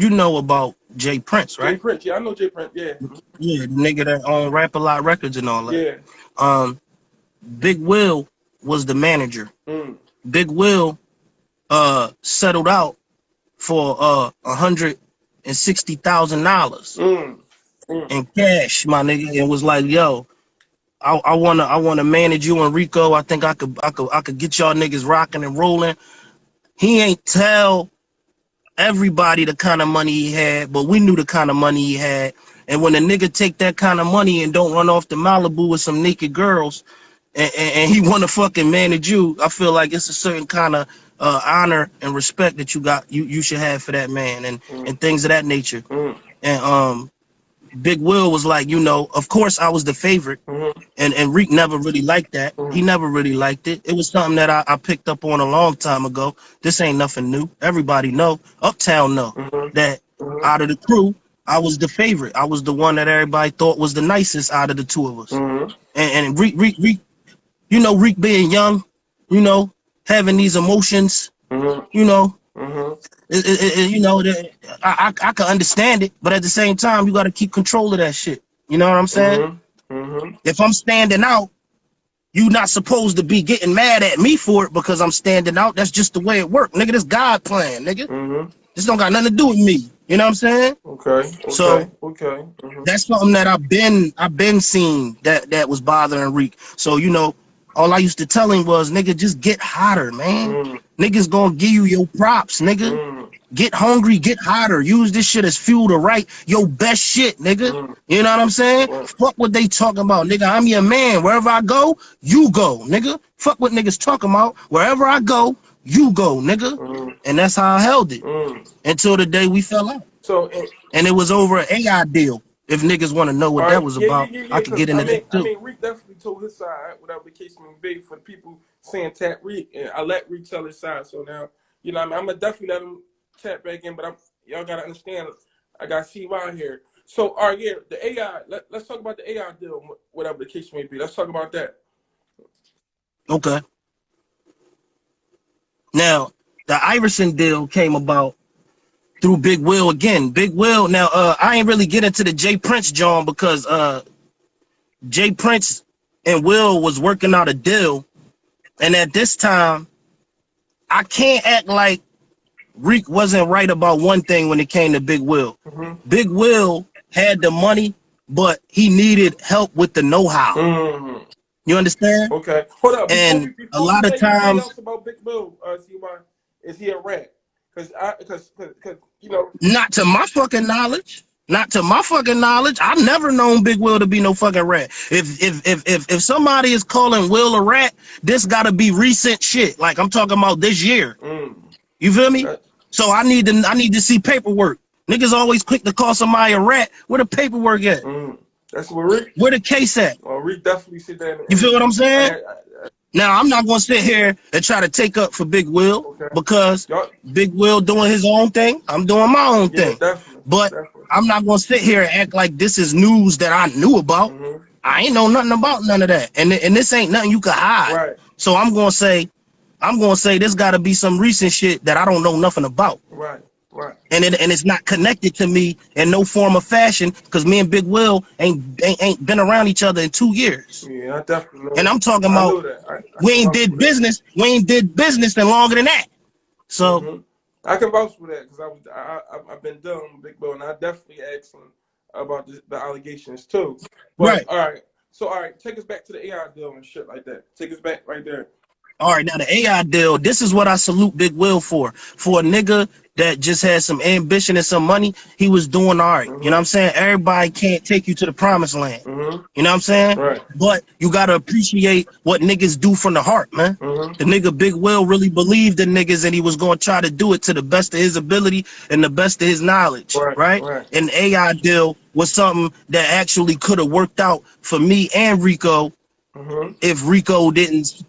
know about Jay Prince, right? Jay Prince, yeah, I know Jay Prince, yeah. Yeah, the nigga that owned Rap-A-Lot Records and all that. Yeah. Big Will was the manager. Big Will settled out for $160,000 in cash, my nigga, and was like, yo, I wanna manage you and Rico. I think I could get y'all niggas rocking and rolling. He ain't tell everybody the kind of money he had, but we knew the kind of money he had. And when a nigga take that kind of money and don't run off to Malibu with some naked girls, and he want to fucking manage you, I feel like it's a certain kind of honor and respect that you should have for that man, and things of that nature. And Big Will was like, of course I was the favorite, and Reek never really liked that. He never really liked it. It was something that I picked up on a long time ago. This ain't nothing new. Everybody know, Uptown know that out of the crew, I was the favorite. I was the one that everybody thought was the nicest out of the two of us. And Reek, Reek being young, having these emotions, I can understand it, but at the same time, you got to keep control of that shit. You know what I'm saying? If I'm standing out, you not supposed to be getting mad at me for it because I'm standing out. That's just the way it works, nigga. This God plan, nigga. This don't got nothing to do with me. You know what I'm saying? Okay. So Okay. that's something that I've been seeing that was bothering Reek. So all I used to tell him was, nigga, just get hotter, man. Niggas gonna give you your props, nigga. Get hungry, get hotter. Use this shit as fuel to write your best shit, nigga. You know what I'm saying? Fuck what they talking about, nigga. I'm your man. Wherever I go, you go, nigga. Fuck what niggas talking about. Wherever I go, you go, nigga. And that's how I held it until the day we fell out. So, And it was over an AI deal. If niggas want to know what that was about, I could get into that too. Reek definitely told his side, whatever the case may be, for the people saying tap Reek, and I let Reek tell his side. So now, I'm gonna definitely let him tap back in, but y'all gotta understand, I got CY here. So, all right, yeah, the AI. Let's talk about the AI deal, whatever the case may be. Let's talk about that. Okay. Now, the Iverson deal came about through Big Will again. Big Will. Now, I ain't really get into the Jay Prince John because Jay Prince and Will was working out a deal, and at this time, I can't act like Reek wasn't right about one thing when it came to Big Will. Big Will had the money, but he needed help with the know-how. You understand? Okay. Hold up. And before a lot of times, anything else about Big Will, CY, is he a rat? Because not to my fucking knowledge. Not to my fucking knowledge. I've never known Big Will to be no fucking rat. If somebody is calling Will a rat, this gotta be recent shit. Like I'm talking about this year. You feel me? So I need to see paperwork. Niggas always quick to call somebody a rat. Where the paperwork at? That's what Reek. Where the case at? Well, Reek definitely sit there. You feel what I'm saying? Now, I'm not going to sit here and try to take up for Big Will because Big Will doing his own thing. I'm doing my own thing. But I'm not going to sit here and act like this is news that I knew about. I ain't know nothing about none of that. And this ain't nothing you can hide. So I'm going to say this got to be some recent shit that I don't know nothing about. And it's not connected to me in no form or fashion because me and Big Will ain't been around each other in 2 years. Yeah, I definitely know. And I'm talking about we ain't did business in longer than that. So I can vouch for that because I've been dealing with Big Will, and I definitely asked him about the allegations too. But all right, take us back to the AI deal and shit like that. Take us back right there. All right, now the AI deal, this is what I salute Big Will for. For a nigga that just had some ambition and some money, he was doing all right. You know what I'm saying? Everybody can't take you to the promised land. You know what I'm saying? But you got to appreciate what niggas do from the heart, man. The nigga Big Will really believed in niggas and he was going to try to do it to the best of his ability and the best of his knowledge, right? And the AI deal was something that actually could have worked out for me and Rico if Rico didn't,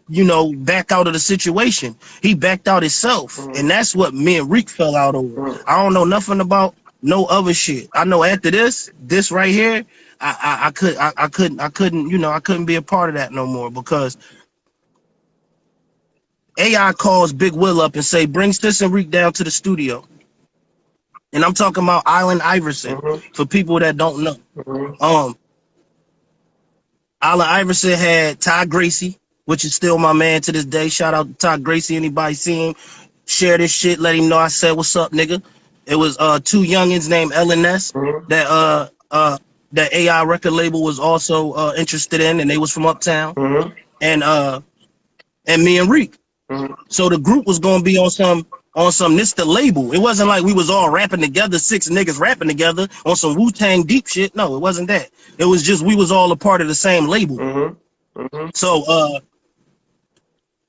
back out of the situation. He backed out himself. And that's what me and Reek fell out over. I don't know nothing about no other shit. I know after this right here, I couldn't be a part of that no more because AI calls Big Will up and say, bring Sis and Reek down to the studio. And I'm talking about Allen Iverson for people that don't know. Allen Iverson had Ty Gracie, which is still my man to this day. Shout out to Ty Gracie. Anybody see him, share this shit, let him know I said what's up, nigga. It was two youngins named LNS that that AI record label was also interested in, and they was from Uptown, and me and Reek. So the group was gonna be on some this the label. It wasn't like we was all rapping together, 6 niggas rapping together on some Wu-Tang deep shit. No, it wasn't that. It was just we was all a part of the same label. So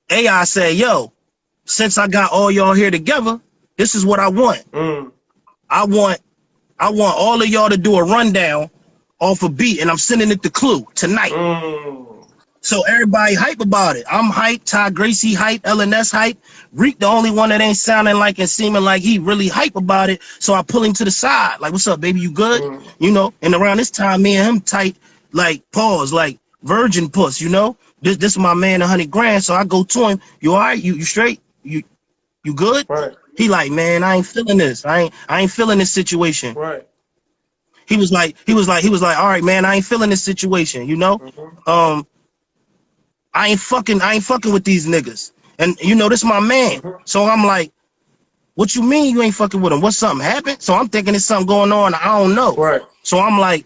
AI said, yo, since I got all y'all here together, this is what I want. I want all of y'all to do a rundown off a beat, and I'm sending it to Clue tonight. So everybody hype about it. I'm hype, Ty Gracie hype, LNS hype. Reek the only one that ain't sounding like and seeming like he really hype about it. So I pull him to the side. Like, what's up, baby? You good? You know, and around this time, me and him tight, like, pause, like virgin puss, you know? This is my man, 100 grand. So I go to him, you all right? You straight? You good? Right. He like, man, I ain't feeling this. I ain't feeling this situation. Right. He was like, all right, man, I ain't feeling this situation, you know? I ain't fucking with these niggas. And you know, this my man. So I'm like, what you mean you ain't fucking with him? What, something happened? So I'm thinking there's something going on. I don't know. Right. So I'm like,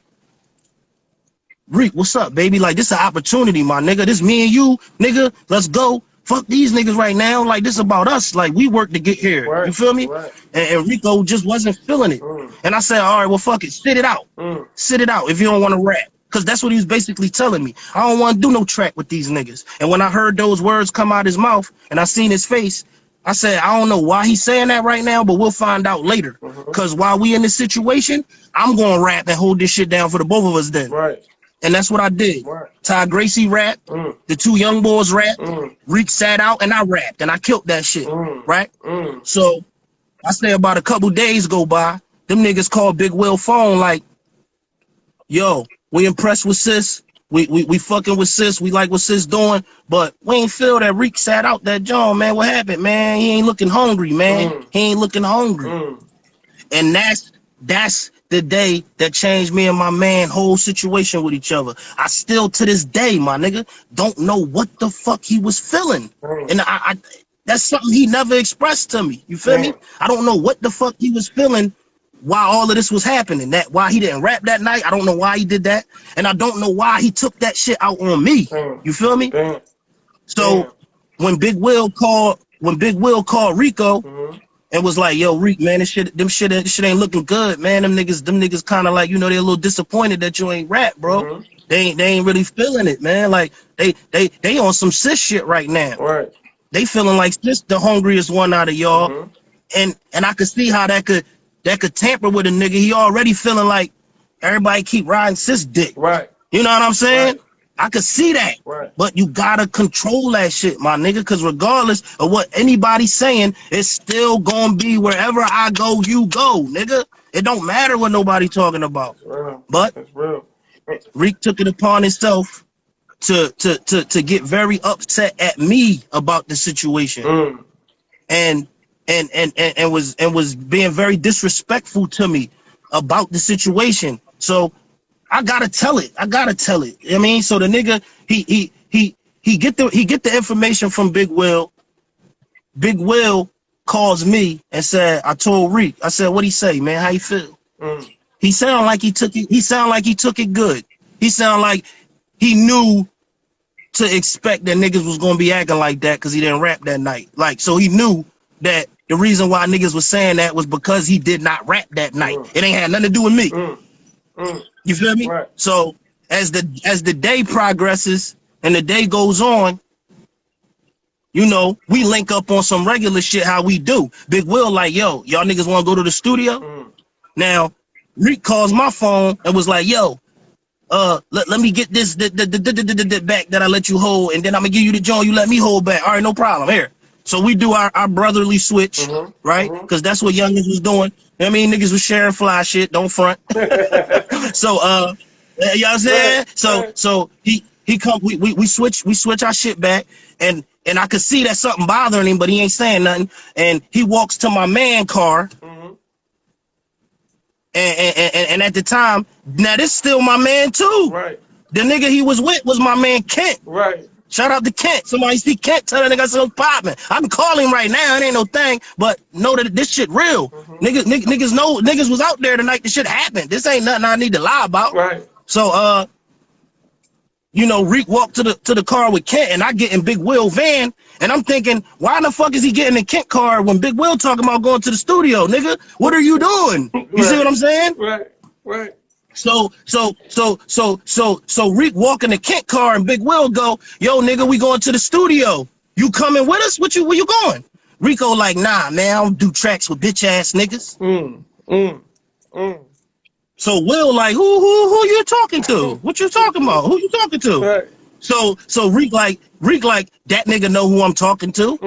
Reek, what's up, baby? Like, this an opportunity, my nigga. This me and you, nigga. Let's go. Fuck these niggas right now. Like, this about us. Like, we work to get here. Right. You feel me? Right. And Rico just wasn't feeling it. And I said, all right, well, fuck it. Sit it out. Sit it out if you don't want to rap. Because that's what he was basically telling me. I don't want to do no track with these niggas. And when I heard those words come out his mouth and I seen his face, I said, I don't know why he's saying that right now, but we'll find out later. Because while we in this situation, I'm going to rap and hold this shit down for the both of us then. Right. And that's what I did. Right. Ty Gracie rapped, the 2 young boys rapped, Reek sat out, and I rapped, and I killed that shit, right? So I say about a couple days go by, them niggas called Big Will phone like, yo, we impressed with sis. We fucking with sis. We like what sis doing, but we ain't feel that Reek sat out that John, man. What happened, man? He ain't looking hungry, man. He ain't looking hungry. And that's the day that changed me and my man whole situation with each other. I still to this day, my nigga, don't know what the fuck he was feeling. And I that's something he never expressed to me. You feel me? I don't know what the fuck he was feeling while all of this was happening. That why he didn't rap that night. I don't know why he did that. And I don't know why he took that shit out on me. You feel me? So when Big Will called Rico and was like, yo, Reek, man, this shit ain't looking good, man. Them niggas kind of like, you know, they're a little disappointed that you ain't rap, bro. They ain't really feeling it, man. Like they on some sis shit right now. Right. They feeling like sis the hungriest one out of y'all. And I could see how that could tamper with a nigga. He already feeling like everybody keep riding sis dick. Right. You know what I'm saying? Right. I could see that. Right. But you gotta control that shit, my nigga, because regardless of what anybody's saying, it's still gonna be wherever I go, you go, nigga. It don't matter what nobody talking about. That's real. But That's real. Reek took it upon himself to get very upset at me about the situation. And was being very disrespectful to me about the situation. So I gotta tell it. I mean, so the nigga he get the information from Big Will. Big Will calls me and said, I told Reek, I said, what'd he say, man? How you feel? He sound like he took it good. He sound like he knew to expect that niggas was gonna be acting like that because he didn't rap that night. Like, so he knew that the reason why niggas was saying that was because he did not rap that night. It ain't had nothing to do with me. You feel me? Right. So as the day progresses and the day goes on, you know, we link up on some regular shit how we do. Big Will like, yo, y'all niggas want to go to the studio? Now, Reek calls my phone and was like, yo, let me get this the back that I let you hold, and then I'm gonna give you the joint you let me hold back. All right, no problem. Here. So we do our brotherly switch, right? Because that's what youngins was doing. I mean, niggas was sharing fly shit. Don't front. So, you know what I'm saying? So he come. We switch our shit back, and I could see that something bothering him, but he ain't saying nothing. And he walks to my man car. And at the time, now this still my man too. Right. The nigga he was with was my man Kent. Right. Shout out to Kent. Somebody see Kent, tell that nigga something popping. I can call him right now. It ain't no thing, but know that this shit real. Niggas know niggas was out there the night the shit happened. This ain't nothing I need to lie about. Right. So you know, Reek walked to the car with Kent, and I get in Big Will van, and I'm thinking, why the fuck is he getting in Kent car when Big Will talking about going to the studio, nigga? What are you doing? You see what I'm saying? Right. Right. So Reek walk in the Kent car and Big Will go, yo, nigga, we going to the studio. You coming with us? Where you going? Rico like, nah, man, I don't do tracks with bitch ass niggas. So Will like, who you talking to? What you talking about? Who you talking to? Right. So Reek like, that nigga know who I'm talking to.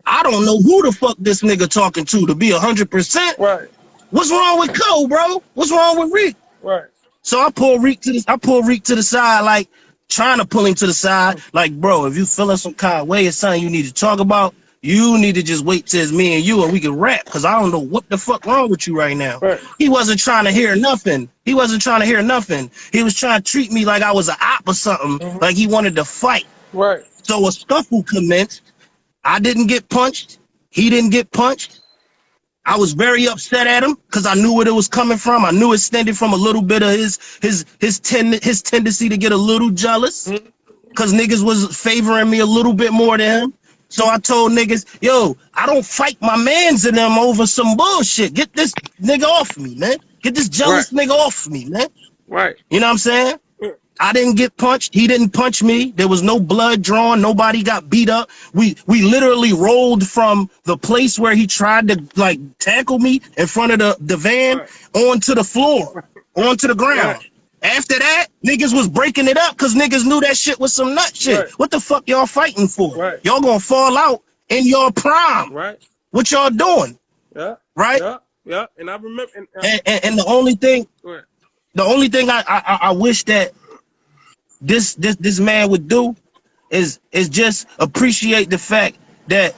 I don't know who the fuck this nigga talking to be 100%. Right. What's wrong with Cole, bro? What's wrong with Reek? Right. So I pull Reek to the side, like trying to pull him to the side, like, bro, if you feeling some kind of way or something you need to talk about, you need to just wait till it's me and you and we can rap, because I don't know what the fuck wrong with you right now. Right. He wasn't trying to hear nothing. He was trying to treat me like I was an op or something, like he wanted to fight. Right. So a scuffle commenced. I didn't get punched. He didn't get punched. I was very upset at him because I knew where it was coming from. I knew it stemmed from a little bit of his tendency to get a little jealous, because niggas was favoring me a little bit more than him. So I told niggas, yo, I don't fight my mans in them over some bullshit. Get this nigga off me, man. Get this jealous nigga off me, man. Right. You know what I'm saying? I didn't get punched. He didn't punch me. There was no blood drawn. Nobody got beat up. We literally rolled from the place where he tried to like tackle me in front of the van onto the floor, onto the ground. Right. After that, niggas was breaking it up because niggas knew that shit was some nut shit. Right. What the fuck y'all fighting for? Right. Y'all gonna fall out in your prime. Right. What y'all doing? Yeah. Right? Yeah. Yeah. And I remember. And the only thing, I wish that this man would do is just appreciate the fact that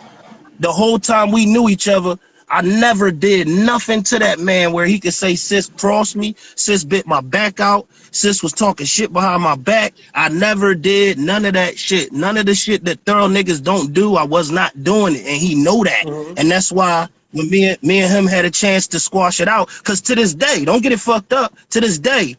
the whole time we knew each other, I never did nothing to that man where he could say sis crossed me, sis bit my back out, sis was talking shit behind my back. I never did none of that shit. None of the shit that thorough niggas don't do, I was not doing it, and he know that. And that's why when me and him had a chance to squash it out, because to this day, don't get it fucked up, to this day,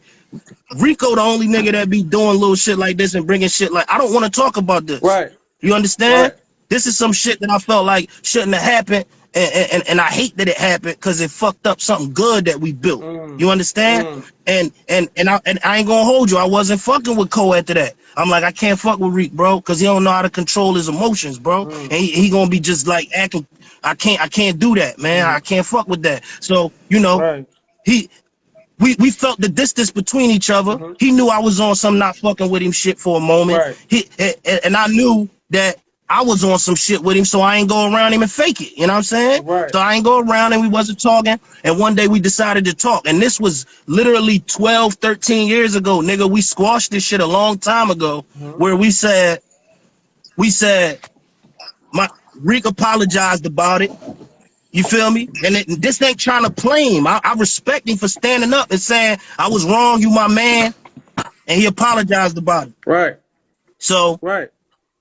Rico the only nigga that be doing little shit like this and bringing shit like, I don't want to talk about this. Right. You understand? Right. This is some shit that I felt like shouldn't have happened, and I hate that it happened because it fucked up something good that we built. You understand? And I ain't gonna hold you. I wasn't fucking with Cole after that. I'm like, I can't fuck with Reek, bro, because he don't know how to control his emotions, bro. And he gonna be just like acting. I can't do that, man. I can't fuck with that. So you know, we felt the distance between each other. He knew I was on some not fucking with him shit for a moment. And I knew that I was on some shit with him, so I ain't go around him and fake it. You know what I'm saying? Right. So I ain't go around and we wasn't talking. And one day we decided to talk. And this was literally 12, 13 years ago, nigga. We squashed this shit a long time ago, where we said, my Reek apologized about it. You feel me? And this ain't trying to play him. I respect him for standing up and saying, I was wrong, you my man. And he apologized about it. Right. So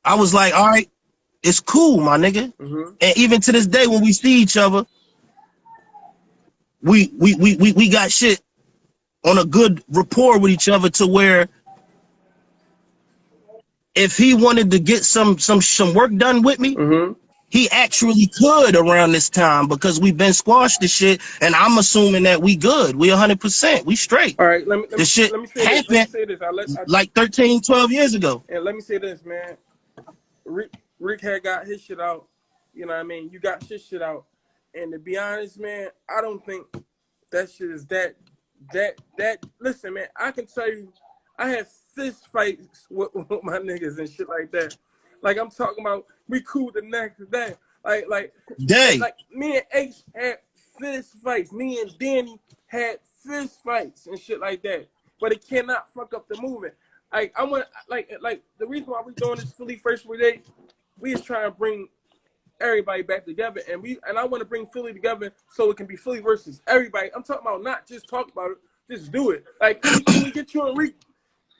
I was like, all right, it's cool, my nigga. And even to this day, when we see each other, we got shit on a good rapport with each other to where if he wanted to get some work done with me, he actually could around this time, because we've been squashed the shit, and I'm assuming that we good. We 100%. We straight. All right, let me shit happened say this. Like 13, 12 years ago. And let me say this, man. Rick had got his shit out. You know what I mean? You got your shit out. And to be honest, man, I don't think that shit is that. Listen, man, I can tell you, I had fist fights with my niggas and shit like that. Like, I'm talking about, we cool the next day. Like me and H had fist fights. Me and Danny had fist fights and shit like that. But it cannot fuck up the movement. I want like the reason why we doing this Philly First Day, we is trying to bring everybody back together, and I want to bring Philly together so it can be Philly versus everybody. I'm talking about not just talk about it, just do it. Like, can we get you and Reek?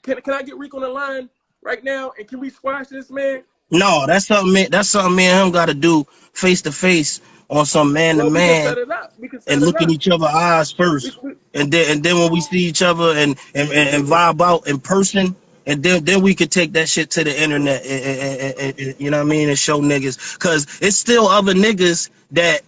Can I get Reek on the line right now, and can we squash this, man? No, that's something. That's something me and him got to do face to face on some man to Well, we can set man it up. We can and set it look in up. each other's eyes first, We and then when we see each other and vibe out in person, and then we could take that shit to the internet, you know what I mean, and show niggas, cause it's still other niggas that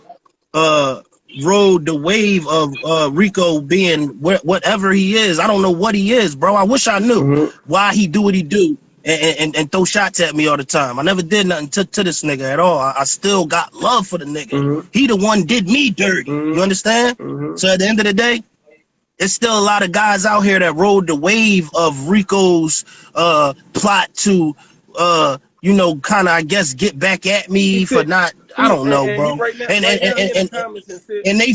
uh rode the wave of Rico being whatever he is. I don't know what he is, bro. I wish I knew why he do what he do. And throw shots at me all the time. I never did nothing to this nigga at all. I still got love for the nigga. He the one did me dirty. You understand? So at the end of the day, there's still a lot of guys out here that rode the wave of Rico's plot to you know, kind of, I guess, get back at he me for said not, I don't know, and he bro. right now he in the comments and said, And they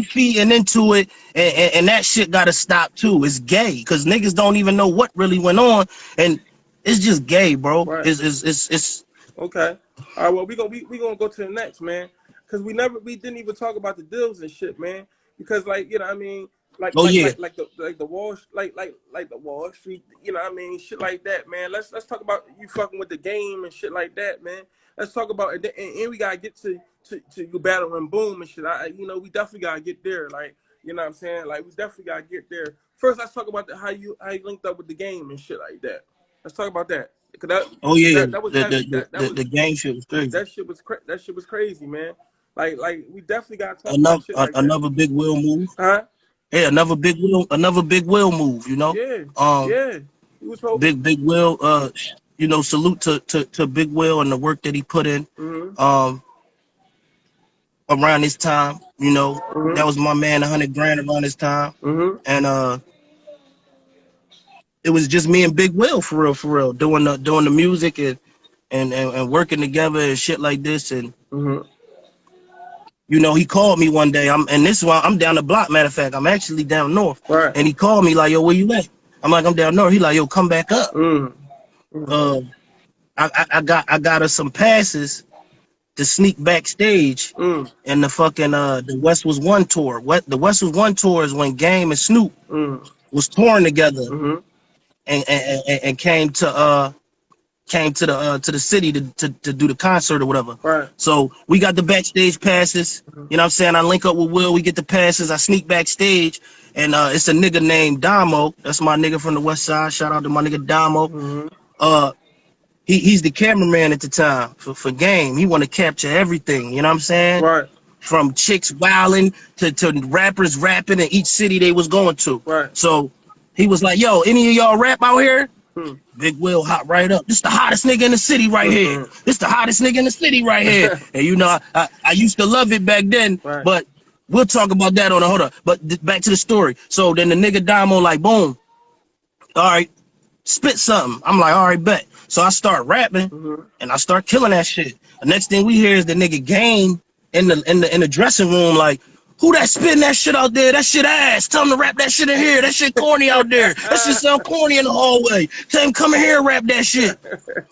feeding into it, and that shit gotta stop too. It's gay, cause niggas don't even know what really went on, and it's just gay, bro. right. It's Okay. All right. Well, we gonna go to the next, man, because we didn't even talk about the deals and shit, man. Because like, you know what I mean, oh yeah. like the Wall like the Wall Street, you know what I mean, shit like that, man. Let's talk about you fucking with the game and shit like that, man. Let's talk about it, and we gotta get to you battling Boom and shit. You know, we definitely gotta get there, like, you know what I'm saying, like we definitely gotta get there. First, let's talk about how you linked up with the game and shit like that. Let's talk about that. Oh yeah. That was heavy. The game shit was crazy. That shit was crazy, man. Like we definitely gotta talk about shit like Another big Will move. Huh? Hey, another big Will move, you know? Yeah. Yeah. He was Big Will, you know, salute to Big Will and the work that he put in. Around this time, you know, that was my man, 100 grand around this time. And it was just me and Big Will for real, doing the music and working together and shit like this. And you know, he called me one day. And this is why I'm down the block. Matter of fact, I'm actually down north. Right. And he called me like, yo, where you at? I'm like, I'm down north. He like, yo, come back up. I got us some passes to sneak backstage in the fucking the West Was One tour. The West Was One tour is when Game and Snoop was touring together and came to the city to do the concert or whatever. Right. So we got the backstage passes. You know what I'm saying? I link up with Will, we get the passes, I sneak backstage, and it's a nigga named Damo. That's my nigga from the West Side. Shout out to my nigga Damo. He's the cameraman at the time for Game. He want to capture everything, you know what I'm saying? Right. From chicks wilding to rappers rapping in each city they was going to. Right. So he was like, yo, any of y'all rap out here? Big Will hop right up. This the hottest nigga in the city right here. This the hottest nigga in the city right here. And you know, I used to love it back then, but we'll talk about that on a hold up. But back to the story. So then the nigga Damo like, boom, all right, spit something. I'm like, all right, bet. So I start rapping and I start killing that shit. The next thing we hear is the nigga Game in the dressing room like, who that spitting that shit out there? That shit ass. Tell him to rap that shit in here. That shit corny out there. That shit sound corny in the hallway. Tell him come in here and rap that shit.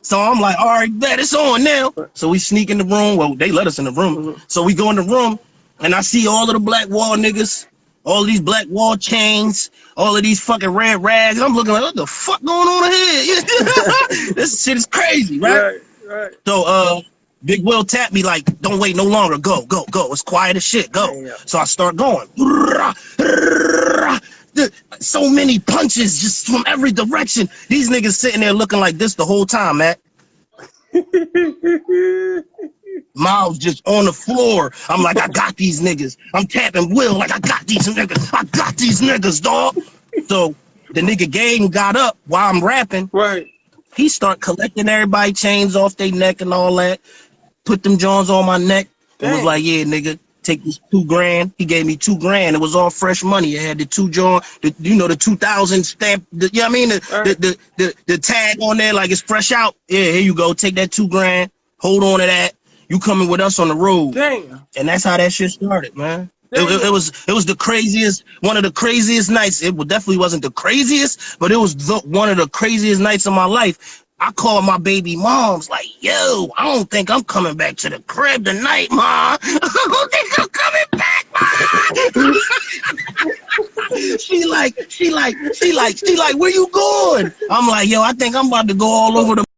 So I'm like, all right, bet it's on now. So we sneak in the room. Well, they let us in the room. So we go in the room and I see all of the Black Wall niggas, all of these Black Wall chains, all of these fucking red rags. I'm looking like, what the fuck going on here? This shit is crazy, right? Right. So Big Will tapped me like, don't wait no longer. Go. It's quiet as shit. Go. Yeah. So I start going. So many punches just from every direction. These niggas sitting there looking like this the whole time, man. Mouths just on the floor. I'm like, I got these niggas. I'm tapping Will like, I got these niggas. I got these niggas, dog. So the nigga Game got up while I'm rapping. Right. He start collecting everybody chains off their neck and all that. Put them Jones on my neck. It was like, yeah, nigga, take this $2 grand. He gave me $2 grand. It was all fresh money. It had the the 2000 stamp. You know what I mean? The tag on there, like it's fresh out. Yeah, here you go. Take that $2 grand. Hold on to that. You coming with us on the road. Damn. And that's how that shit started, man. It was the craziest, one of the craziest nights. It definitely wasn't the craziest, but it was one of the craziest nights of my life. I called my baby moms like, yo, I don't think I'm coming back to the crib tonight, ma. I don't think I'm coming back, ma. She like, where you going? I'm like, yo, I think I'm about to go all over the